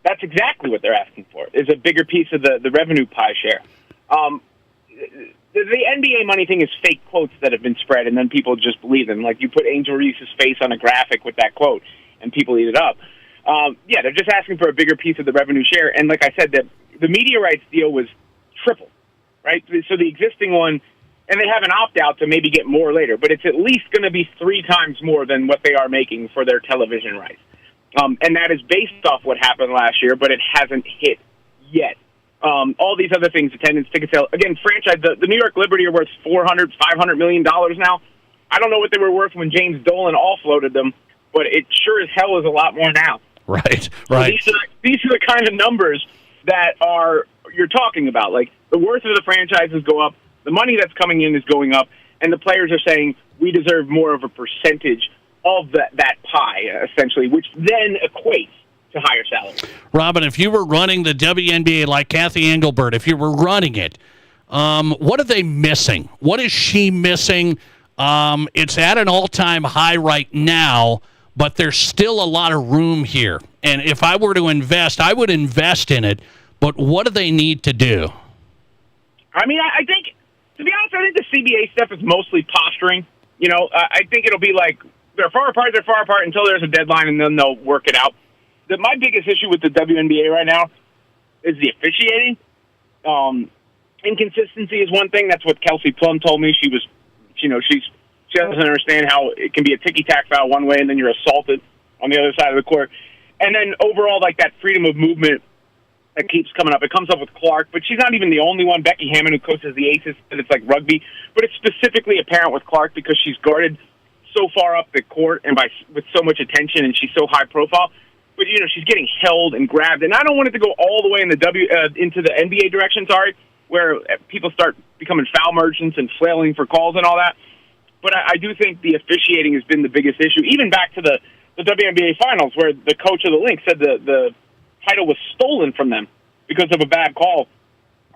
That's exactly what they're asking for, is a bigger piece of the revenue pie share. The NBA money thing is fake quotes that have been spread, and then people just believe them. Like, you put Angel Reese's face on a graphic with that quote, and people eat it up. They're just asking for a bigger piece of the revenue share. And like I said, the media rights deal was triple, right? So the existing one, and they have an opt-out to maybe get more later, but it's at least going to be 3 times more than what they are making for their television rights. And that is based off what happened last year, but it hasn't hit yet. All these other things, attendance, ticket sale. Again, franchise, the New York Liberty are worth $400-500 million now. I don't know what they were worth when James Dolan offloaded them, but it sure as hell is a lot more now. Right. So these are the kind of numbers that you're talking about. Like, the worth of the franchises go up, the money that's coming in is going up, and the players are saying we deserve more of a percentage of that pie, essentially, which then equates to higher salaries. Robin, if you were running the WNBA like Kathy Engelbert, if you were running it, what are they missing? What is she missing? It's at an all-time high right now, but there's still a lot of room here. And if I were to invest, I would invest in it. But what do they need to do? I mean, I think, to be honest, I think the CBA stuff is mostly posturing. I think it'll be like, they're far apart until there's a deadline, and then they'll work it out. My biggest issue with the WNBA right now is the officiating. Inconsistency is one thing. That's what Kelsey Plum told me. She doesn't understand how it can be a ticky-tack foul one way, and then you're assaulted on the other side of the court. And then overall, like, that freedom of movement that keeps coming up. It comes up with Clark, but she's not even the only one. Becky Hammond, who coaches the Aces, said it's like rugby. But it's specifically apparent with Clark because she's guarded so far up the court and with so much attention, and she's so high profile. but she's getting held and grabbed, and I don't want it to go all the way in the into the NBA direction. Sorry, where people start becoming foul merchants and flailing for calls and all that. But I do think the officiating has been the biggest issue, even back to the WNBA Finals, where the coach of the Lynx said the title was stolen from them because of a bad call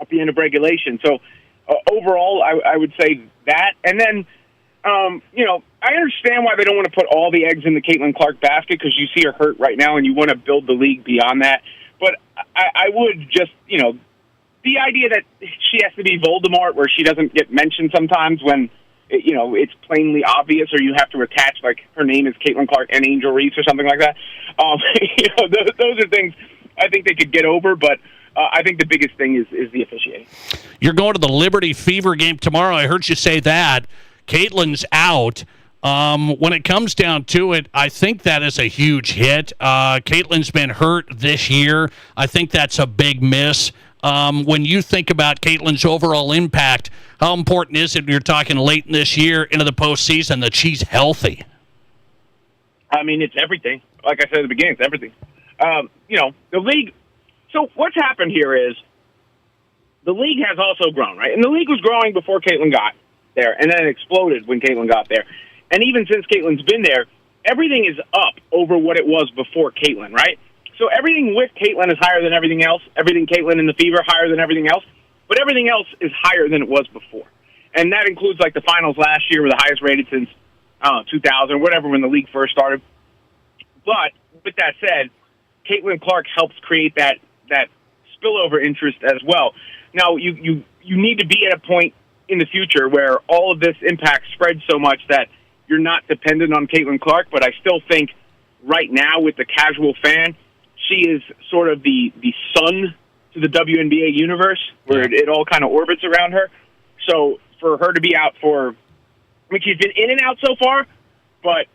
at the end of regulation. So overall, I would say that. And then, I understand why they don't want to put all the eggs in the Caitlin Clark basket, because you see her hurt right now and you want to build the league beyond that. But I would just, the idea that she has to be Voldemort, where she doesn't get mentioned sometimes when, it's plainly obvious, or you have to attach, like, her name is Caitlin Clark and Angel Reese or something like that. Those are things I think they could get over, but I think the biggest thing is the officiating. You're going to the Liberty Fever game tomorrow. I heard you say that. Caitlin's out. When it comes down to it, I think that is a huge hit. Caitlin's been hurt this year. I think that's a big miss. When you think about Caitlin's overall impact, how important is it when you're talking late in this year into the postseason that she's healthy? I mean, it's everything. Like I said at the beginning, it's everything. The league. So what's happened here is the league has also grown, right? And the league was growing before Caitlin got there, and then it exploded when Caitlin got there. And even since Caitlin's been there, everything is up over what it was before Caitlin, right? So everything with Caitlin is higher than everything else. Everything Caitlin and the Fever higher than everything else. But everything else is higher than it was before. And that includes, like, the finals last year were the highest rated since, 2000, whatever, when the league first started. But with that said, Caitlin Clark helps create that spillover interest as well. Now, you need to be at a point in the future where all of this impact spreads so much that you're not dependent on Caitlin Clark, but I still think right now with the casual fan, she is sort of the sun to the WNBA universe, where it all kind of orbits around her. So for her to be out she's been in and out so far, but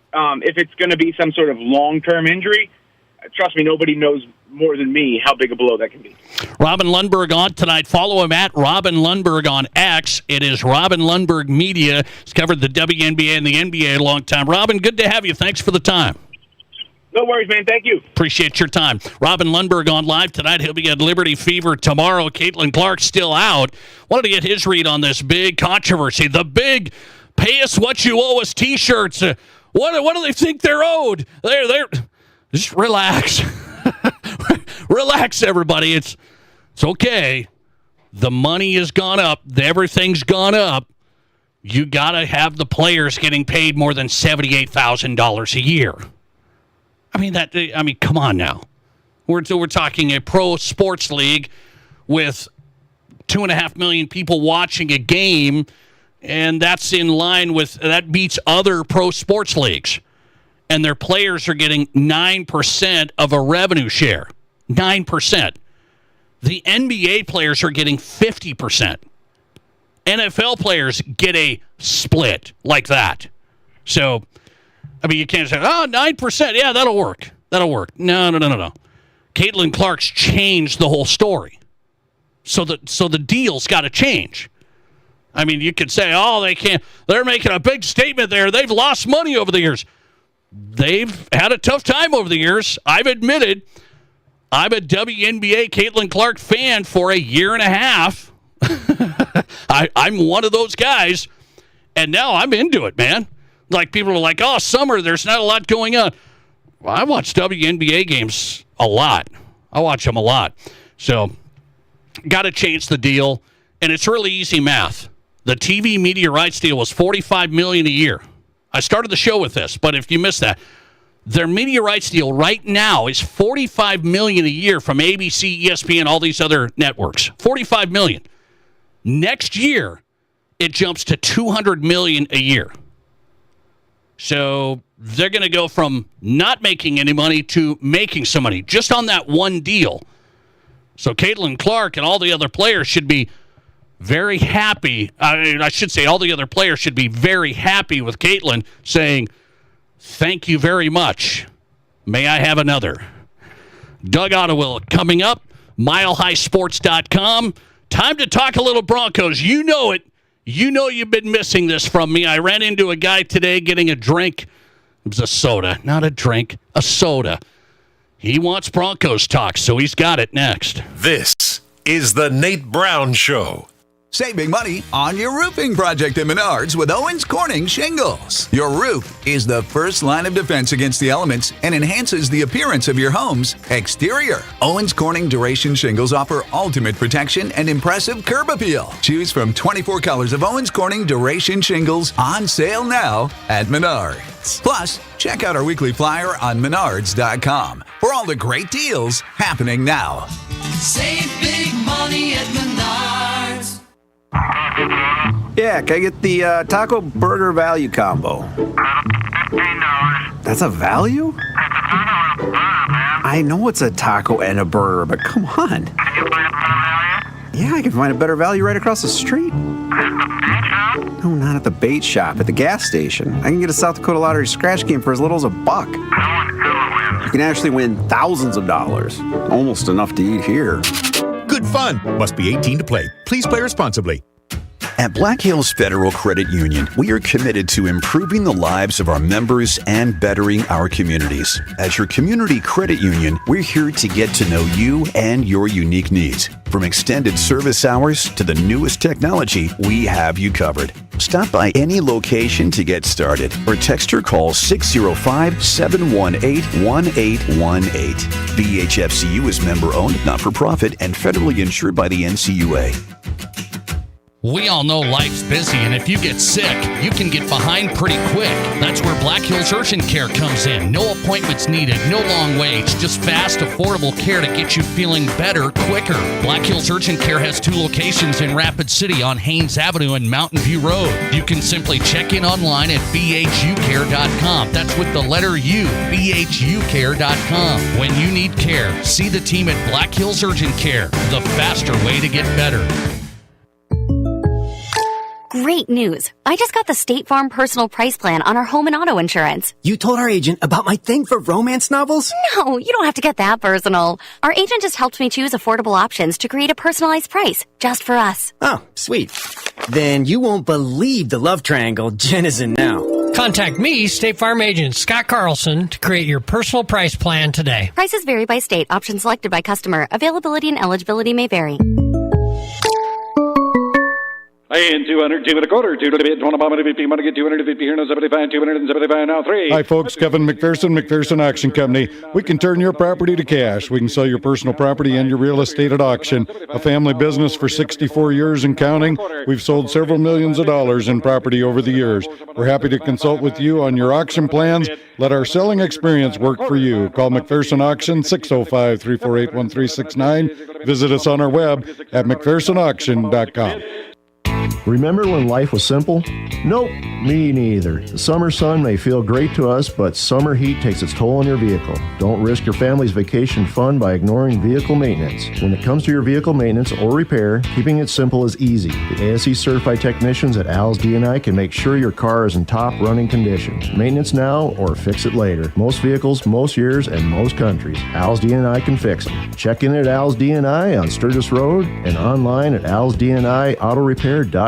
if it's going to be some sort of long-term injury, trust me, nobody knows more than me how big a blow that can be. Robin Lundberg on tonight. Follow him at Robin Lundberg on X. It is Robin Lundberg Media. He's covered the WNBA and the NBA a long time. Robin, good to have you. Thanks for the time. No worries, man. Thank you. Appreciate your time. Robin Lundberg on live tonight. He'll be at Liberty Fever tomorrow. Caitlin Clark's still out. Wanted to get his read on this big controversy. The big pay us what you owe us T-shirts. What do they think they're owed? They're just relax. Relax, everybody. It's okay. The money has gone up. Everything's gone up. You got to have the players getting paid more than $78,000 a year. I mean, come on now. We're talking a pro sports league with 2.5 million people watching a game, and that's in line with, that beats other pro sports leagues. And their players are getting 9% of a revenue share. 9%. The NBA players are getting 50%. NFL players get a split like that. So, I mean, you can't say, 9%. Yeah, that'll work. That'll work. No. Caitlin Clark's changed the whole story. So the deal's got to change. I mean, you could say, they can't. They're making a big statement there. They've lost money over the years. They've had a tough time over the years. I've admitted I'm a WNBA Caitlin Clark fan for a year and a half. I'm one of those guys, and now I'm into it, man. Like, people are like, summer, there's not a lot going on. Well, I watch WNBA games a lot. I watch them a lot. So, got to change the deal, and it's really easy math. The TV media rights deal was $45 million a year. I started the show with this, but if you missed that, their media rights deal right now is $45 million a year from ABC, ESPN, all these other networks. $45 million. Next year, it jumps to $200 million a year. So they're going to go from not making any money to making some money just on that one deal. So Caitlin Clark and all the other players should be very happy. I should say all the other players should be very happy with Caitlin, saying, thank you very much. May I have another? Doug Ottawell coming up, milehighsports.com. Time to talk a little Broncos. You know it. You know you've been missing this from me. I ran into a guy today getting a drink. It was a soda, not a drink, a soda. He wants Broncos talk, so he's got it next. This is the Nate Brown Show. Save big money on your roofing project at Menards with Owens Corning Shingles. Your roof is the first line of defense against the elements and enhances the appearance of your home's exterior. Owens Corning Duration Shingles offer ultimate protection and impressive curb appeal. Choose from 24 colors of Owens Corning Duration Shingles on sale now at Menards. Plus, check out our weekly flyer on menards.com for all the great deals happening now. Save big money at Menards. Yeah, can I get the taco burger value combo? That's a value? I know it's a taco and a burger, but come on. Yeah, I can find a better value right across the street. No, not at the bait shop, at the gas station. I can get a South Dakota Lottery scratch game for as little as $1. You can actually win thousands of dollars. Almost enough to eat here. Good fun. Must be 18 to play. Please play responsibly. At Black Hills Federal Credit Union, we are committed to improving the lives of our members and bettering our communities. As your community credit union, we're here to get to know you and your unique needs. From extended service hours to the newest technology, we have you covered. Stop by any location to get started or text or call 605-718-1818. BHFCU is member-owned, not-for-profit, and federally insured by the NCUA. We all know life's busy, and if you get sick, you can get behind pretty quick. That's where Black Hills Urgent Care comes in. No appointments needed, no long waits, just fast, affordable care to get you feeling better quicker. Black Hills Urgent Care has 2 locations in Rapid City on Haynes Avenue and Mountain View Road. You can simply check in online at bhucare.com. That's with the letter U, bhucare.com. When you need care, see the team at Black Hills Urgent Care, the faster way to get better. Great news. I just got the State Farm personal price plan on our home and auto insurance. You told our agent about my thing for romance novels? No, you don't have to get that personal. Our agent just helped me choose affordable options to create a personalized price just for us. Oh, sweet. Then you won't believe the love triangle Jen is in now. Contact me, State Farm agent Scott Carlson, to create your personal price plan today. Prices vary by state. Options selected by customer. Availability and eligibility may vary. And 200, 2 and a quarter, 2 to the bid, 150, want to get 250 here, no 75, 275 now, 3. Hi, folks. Kevin McPherson Auction Company. We can turn your property to cash. We can sell your personal property and your real estate at auction. A family business for 64 years and counting. We've sold several millions of dollars in property over the years. We're happy to consult with you on your auction plans. Let our selling experience work for you. Call McPherson Auction, 605-348-1369. Visit us on our web at McPhersonAuction.com. Remember when life was simple? Nope, me neither. The summer sun may feel great to us, but summer heat takes its toll on your vehicle. Don't risk your family's vacation fun by ignoring vehicle maintenance. When it comes to your vehicle maintenance or repair, keeping it simple is easy. The ASE certified technicians at Al's D&I can make sure your car is in top running condition. Maintenance now or fix it later. Most vehicles, most years, and most countries. Al's D&I can fix them. Check in at Al's D&I on Sturgis Road and online at alsdniautorepair.com.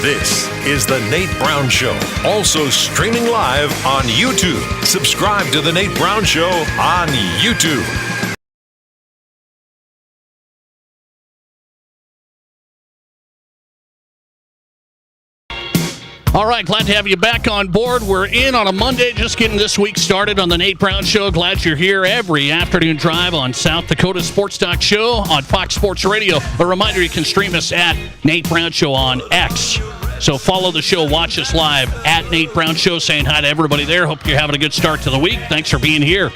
This is the Nate Brown Show, also streaming live on YouTube. Subscribe to the Nate Brown Show on YouTube. All right, glad to have you back on board. We're in on a Monday, just getting this week started on the Nate Brown Show. Glad you're here every afternoon drive on South Dakota Sports Talk Show on Fox Sports Radio. A reminder, you can stream us at Nate Brown Show on X. So follow the show, watch us live at Nate Brown Show, saying hi to everybody there. Hope you're having a good start to the week. Thanks for being here.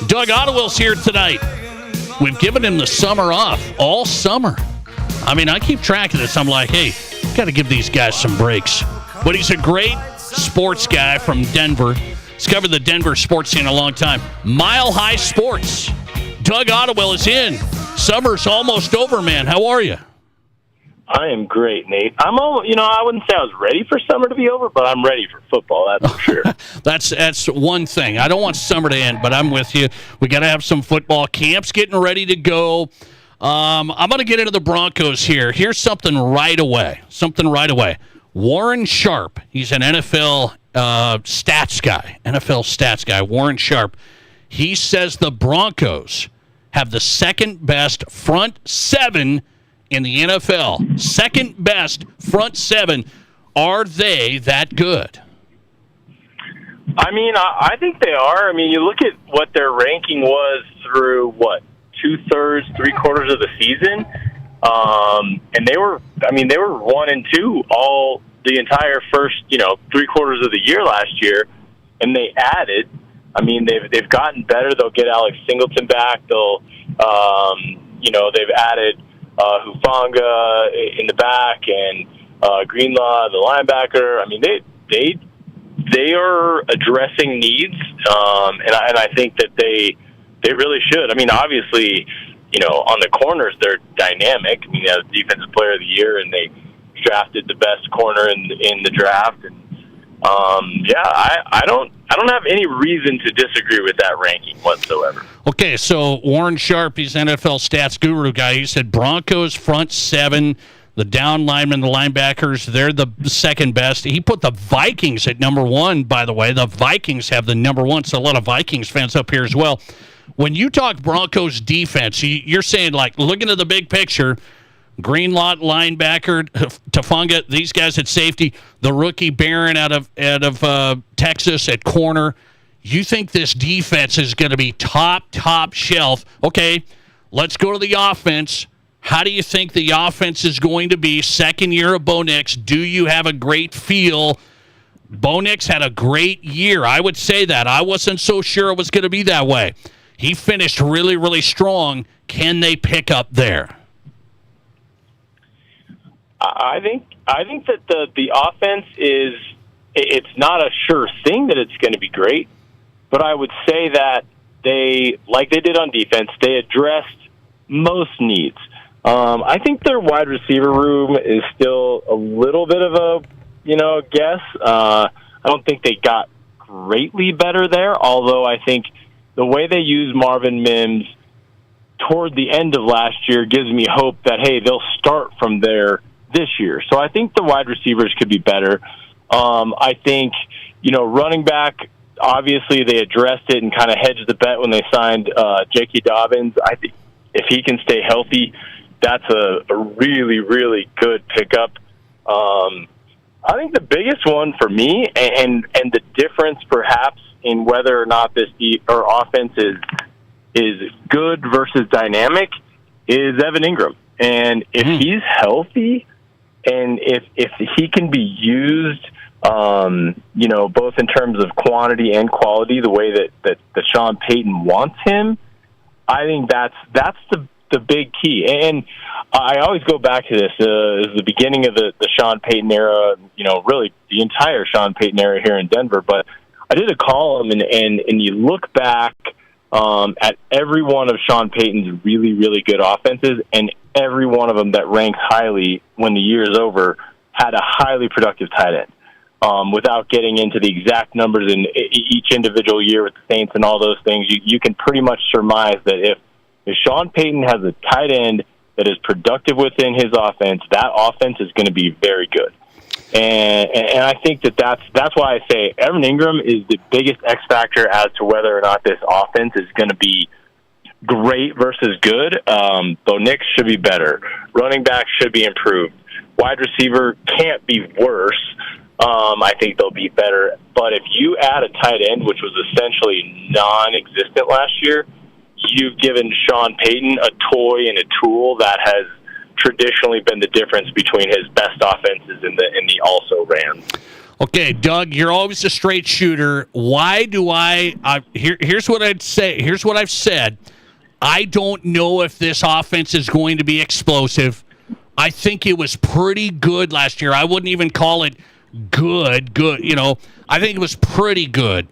Doug Ottewell's here tonight. We've given him the summer off, all summer. I mean, I keep track of this. I'm like, hey, got to give these guys some breaks. But he's a great sports guy from Denver. He's covered the Denver sports scene a long time. Mile High Sports. Doug Ottewell is in. Summer's almost over, man. How are you? I am great, Nate. I wouldn't say I was ready for summer to be over, but I'm ready for football, that's for sure. That's one thing. I don't want summer to end, but I'm with you. We got to have some football. Camp's getting ready to go. I'm going to get into the Broncos here. Here's something right away. Warren Sharp, he's an NFL stats guy. Warren Sharp, He says the Broncos have the second best front seven in the NFL. Second best front seven. Are they that good? I mean, I think they are. I mean, you look at what their ranking was through, 2/3, 3/4 of the season. And they were 1 and 2 all the entire first, 3/4 of the year last year. And they added, they've gotten better. They'll get Alex Singleton back. They'll, they've added Hufanga in the back and Greenlaw, the linebacker. I mean, they are addressing needs, and I think that they really should. I mean, obviously, on the corners they're dynamic. I mean, they have Defensive Player of the Year, and they drafted the best corner in the draft. And I don't have any reason to disagree with that ranking whatsoever. Okay, so Warren Sharp, he's NFL stats guru guy. He said Broncos front seven. The down linemen, the linebackers, they're the second best. He put the Vikings at number one, by the way. The Vikings have the number one, so a lot of Vikings fans up here as well. When you talk Broncos defense, you're saying, like, looking at the big picture, Greenlaw, linebacker, Tafanga, these guys at safety, the rookie Barron out of Texas at corner. You think this defense is going to be top shelf. Okay, let's go to the offense. How do you think the offense is going to be second year of Bo Nix? Do you have a great feel? Bo Nix had a great year. I would say that. I wasn't so sure it was going to be that way. He finished really, really strong. Can they pick up there? I think that the offense it's not a sure thing that it's going to be great, but I would say that like they did on defense, they addressed most needs. I think their wide receiver room is still a little bit of a, guess. I don't think they got greatly better there, although I think the way they use Marvin Mims toward the end of last year gives me hope that, hey, they'll start from there this year. So I think the wide receivers could be better. I think, running back, obviously they addressed it and kind of hedged the bet when they signed J.K. Dobbins. I think if he can stay healthy, that's a really, really good pickup. I think the biggest one for me, and the difference perhaps in whether or not this offense is good versus dynamic, is Evan Ingram. And if he's healthy, and if he can be used, both in terms of quantity and quality, the way that Sean Payton wants him, I think that's the big key. And I always go back to this, the beginning of the Sean Payton era, really the entire Sean Payton era here in Denver. But I did a column, and you look back at every one of Sean Payton's really, really good offenses, and every one of them that ranks highly when the year is over had a highly productive tight end. Without getting into the exact numbers in each individual year with the Saints and all those things, you can pretty much surmise that if Sean Payton has a tight end that is productive within his offense, that offense is going to be very good. And I think that's why I say Evan Ingram is the biggest X factor as to whether or not this offense is going to be great versus good. Bo Nix should be better. Running back should be improved. Wide receiver can't be worse. I think they'll be better. But if you add a tight end, which was essentially non-existent last year, you've given Sean Payton a toy and a tool that has traditionally been the difference between his best offenses in the also Rams. Okay, Doug, you're always a straight shooter. Why do here's what I'd say. Here's what I've said. I don't know if this offense is going to be explosive. I think it was pretty good last year. I wouldn't even call it good. I think it was pretty good.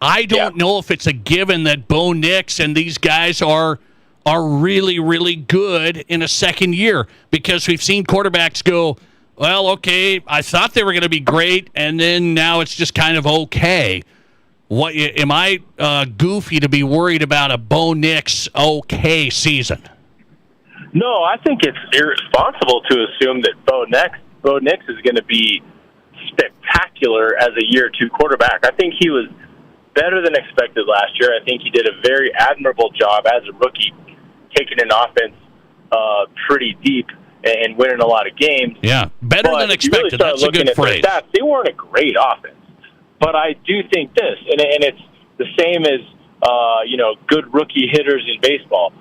I don't know if it's a given that Bo Nix and these guys are really, really good in a second year, because we've seen quarterbacks go, well, okay, I thought they were going to be great, and then now it's just kind of okay. What am I goofy to be worried about a Bo Nix okay season? No, I think it's irresponsible to assume that Bo Nix is going to be spectacular as a year two quarterback. I think he was better than expected last year. I think he did a very admirable job as a rookie, taking an offense pretty deep and winning a lot of games. Yeah, better than expected. That's a good phrase. Stats, they weren't a great offense. But I do think this, and it's the same as, good rookie hitters in baseball.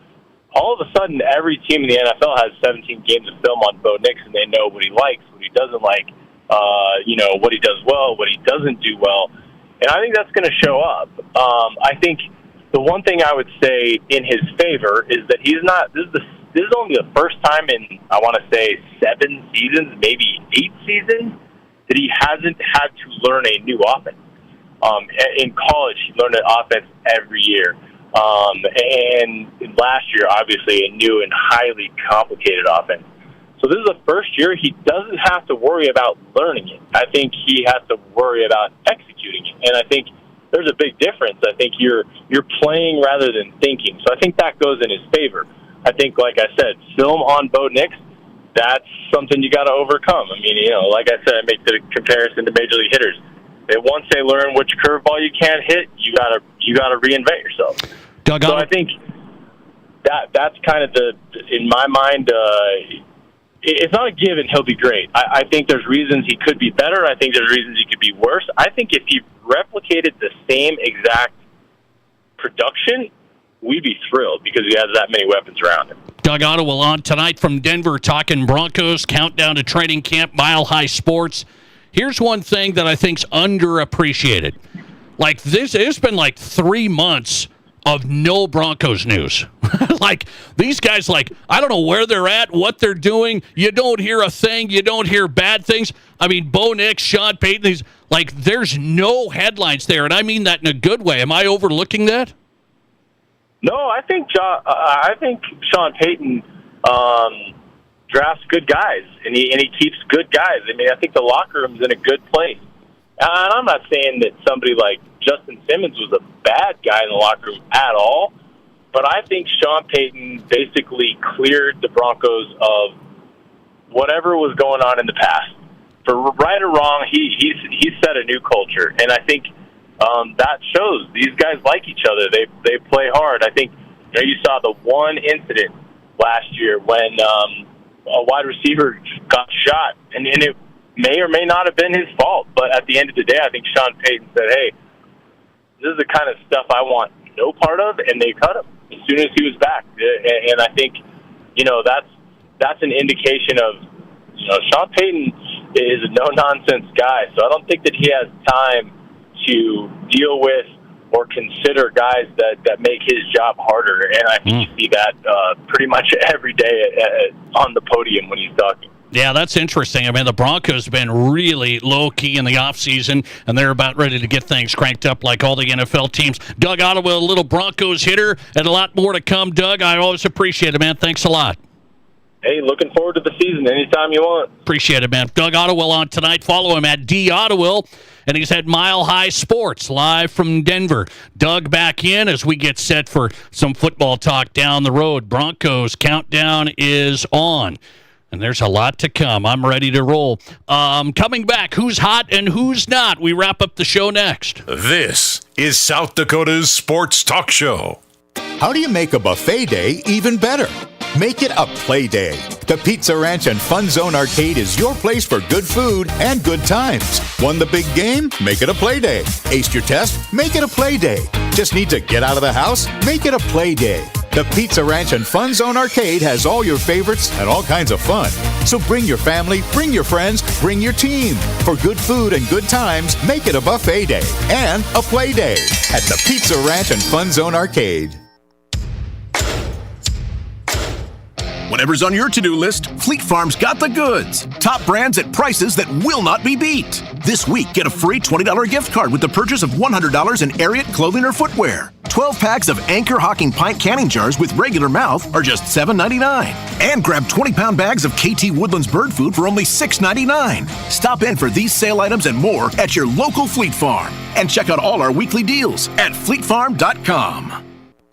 All of a sudden, every team in the NFL has 17 games of film on Bo Nix, and they know what he likes, what he doesn't like, what he does well, what he doesn't do well. And I think that's going to show up. I think the one thing I would say in his favor is that he's not. This is only the first time in, I want to say, 7 seasons, maybe 8 seasons, that he hasn't had to learn a new offense. In college, he learned an offense every year. And last year, obviously, a new and highly complicated offense. So this is the first year he doesn't have to worry about learning it. I think he has to worry about executing it. And I think there's a big difference. I think you're playing rather than thinking. So I think that goes in his favor. I think, like I said, film on Bo Nix, that's something you got to overcome. I mean, like I said, I make the comparison to Major League hitters. Once they learn which curveball you can't hit, you gotta reinvent yourself. Doug, so I think that's kind of in my mind, it's not a given he'll be great. I think there's reasons he could be better. I think there's reasons he could be worse. I think if he replicated the same exact production, we'd be thrilled because he has that many weapons around him. Doug Ottewell on tonight from Denver, talking Broncos, countdown to training camp, Mile High Sports. Here's one thing that I think's underappreciated. Like this, it's been like 3 months of no Broncos news. Like these guys, I don't know where they're at, what they're doing. You don't hear a thing. You don't hear bad things. I mean, Bo Nix, Sean Payton, there's no headlines there, and I mean that in a good way. Am I overlooking that? No, I think Sean Payton drafts good guys, and he keeps good guys. I mean, I think the locker room's in a good place. And I'm not saying that somebody like Justin Simmons was a bad guy in the locker room at all, but I think Sean Payton basically cleared the Broncos of whatever was going on in the past. For right or wrong, he set a new culture, and I think that shows. These guys like each other. They play hard. I think you saw the one incident last year when a wide receiver got shot, and it may or may not have been his fault. But at the end of the day, I think Sean Payton said, hey, this is the kind of stuff I want no part of, and they cut him as soon as he was back. And I think, that's an indication of, Sean Payton is a no-nonsense guy, so I don't think that he has time to deal with or consider guys that make his job harder. And I think you see that pretty much every day on the podium when he's talking. Yeah, that's interesting. I mean, the Broncos have been really low-key in the offseason, and they're about ready to get things cranked up like all the NFL teams. Doug Ottewell, a little Broncos hitter, and a lot more to come. Doug, I always appreciate it, man. Thanks a lot. Hey, looking forward to the season anytime you want. Appreciate it, man. Doug Ottewell on tonight. Follow him at D. Ottewell, and he's at Mile High Sports live from Denver. Doug back in as we get set for some football talk down the road. Broncos countdown is on. And there's a lot to come. I'm ready to roll. Coming back, who's hot and who's not? We wrap up the show next. This is South Dakota's Sports Talk Show. How do you make a buffet day even better? Make it a play day. The Pizza Ranch and Fun Zone Arcade is your place for good food and good times. Won the big game? Make it a play day. Aced your test? Make it a play day. Just need to get out of the house? Make it a play day. The Pizza Ranch and Fun Zone Arcade has all your favorites and all kinds of fun. So bring your family, bring your friends, bring your team. For good food and good times, make it a buffet day and a play day at the Pizza Ranch and Fun Zone Arcade. Whatever's on your to-do list, Fleet Farm's got the goods. Top brands at prices that will not be beat. This week, get a free $20 gift card with the purchase of $100 in Ariat clothing or footwear. 12 packs of Anchor Hocking pint canning jars with regular mouth are just $7.99. And grab 20-pound bags of KT Woodlands bird food for only $6.99. Stop in for these sale items and more at your local Fleet Farm. And check out all our weekly deals at fleetfarm.com.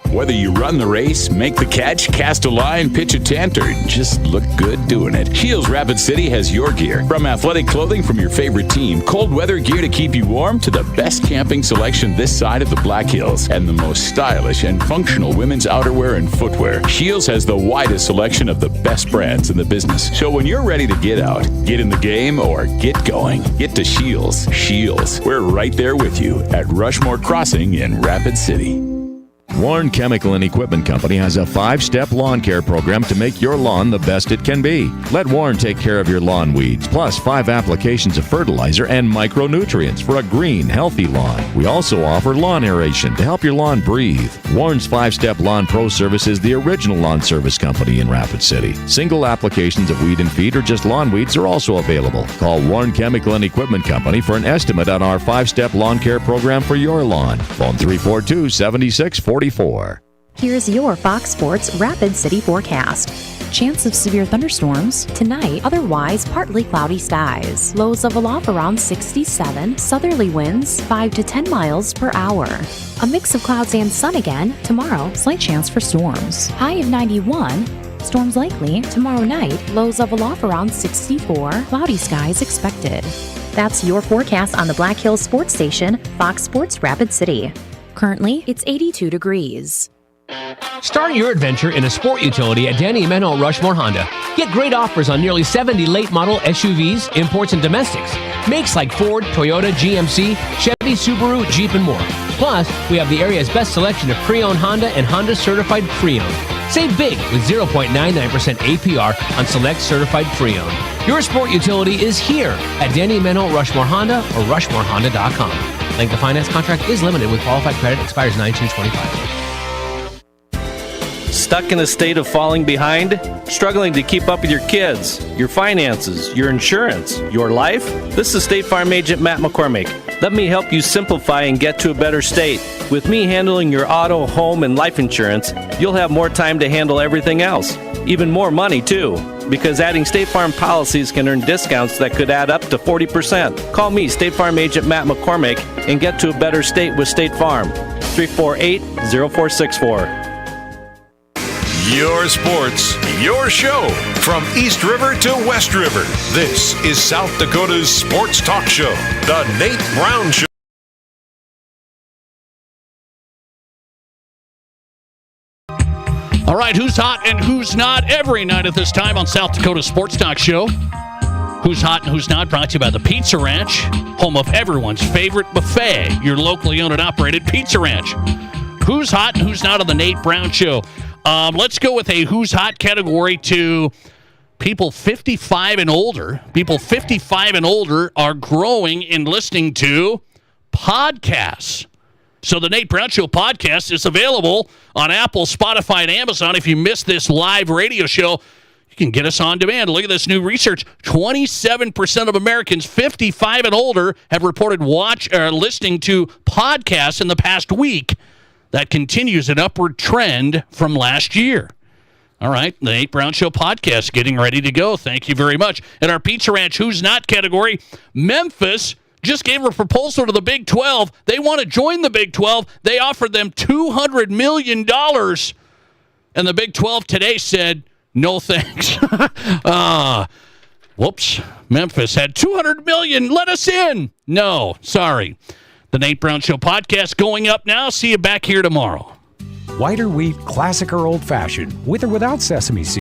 Whether you run the race, make the catch, cast a line, pitch a tent, or just look good doing it, Shields Rapid City has your gear. From athletic clothing from your favorite team, cold weather gear to keep you warm, to the best camping selection this side of the Black Hills, and the most stylish and functional women's outerwear and footwear. Shields has the widest selection of the best brands in the business. So when you're ready to get out, get in the game, or get going, get to Shields. Shields, we're right there with you at Rushmore Crossing in Rapid City. Warren Chemical and Equipment Company has a 5-step lawn care program to make your lawn the best it can be. Let Warren take care of your lawn weeds, plus 5 applications of fertilizer and micronutrients for a green, healthy lawn. We also offer lawn aeration to help your lawn breathe. Warren's 5-step Lawn Pro Service is the original lawn service company in Rapid City. Single applications of weed and feed or just lawn weeds are also available. Call Warren Chemical and Equipment Company for an estimate on our 5-step lawn care program for your lawn. Phone 342-7644. Here's your Fox Sports Rapid City forecast. Chance of severe thunderstorms tonight, otherwise partly cloudy skies. Lows of aloft around 67, southerly winds 5 to 10 miles per hour. A mix of clouds and sun again tomorrow, slight chance for storms. High of 91, storms likely tomorrow night. Lows of aloft around 64, cloudy skies expected. That's your forecast on the Black Hills Sports Station, Fox Sports Rapid City. Currently, it's 82 degrees. Start your adventure in a sport utility at Danny Emanuel Rushmore Honda. Get great offers on nearly 70 late model SUVs, imports, and domestics. Makes like Ford, Toyota, GMC, Chevy, Subaru, Jeep, and more. Plus, we have the area's best selection of pre-owned Honda and Honda certified pre-owned. Save big with 0.99% APR on select certified pre-owned. Your sport utility is here at Danny Emanuel Rushmore Honda or RushmoreHonda.com. Length of finance contract is limited with qualified credit, expires 9/2/25. Stuck in a state of falling behind? Struggling to keep up with your kids, your finances, your insurance, your life? This is State Farm Agent Matt McCormick. Let me help you simplify and get to a better state. With me handling your auto, home, and life insurance, you'll have more time to handle everything else. Even more money, too. Because adding State Farm policies can earn discounts that could add up to 40%. Call me, State Farm Agent Matt McCormick, and get to a better state with State Farm. 348-0464. Your sports, your show. From East River to West River, this is South Dakota's sports talk show, The Nate Brown Show. All right, who's hot and who's not every night at this time on South Dakota Sports Talk Show. Who's hot and who's not, brought to you by the Pizza Ranch, home of everyone's favorite buffet, your locally owned and operated Pizza Ranch. Who's hot and who's not on the Nate Brown Show. Let's go with a who's hot category to people 55 and older. People 55 and older are growing and listening to podcasts. So the Nate Brown Show podcast is available on Apple, Spotify, and Amazon. If you missed this live radio show, you can get us on demand. Look at this new research. 27% of Americans 55 and older have reported listening to podcasts in the past week. That continues an upward trend from last year. All right, the Nate Brown Show podcast getting ready to go. Thank you very much. In our Pizza Ranch Who's Not category, Memphis just gave a proposal to the Big 12. They want to join the Big 12. They offered them $200 million. And the Big 12 today said, no thanks. Whoops. Memphis had $200 million. Let us in. No, sorry. The Nate Brown Show podcast going up now. See you back here tomorrow. Whiter wheat, classic or old-fashioned, with or without sesame seeds.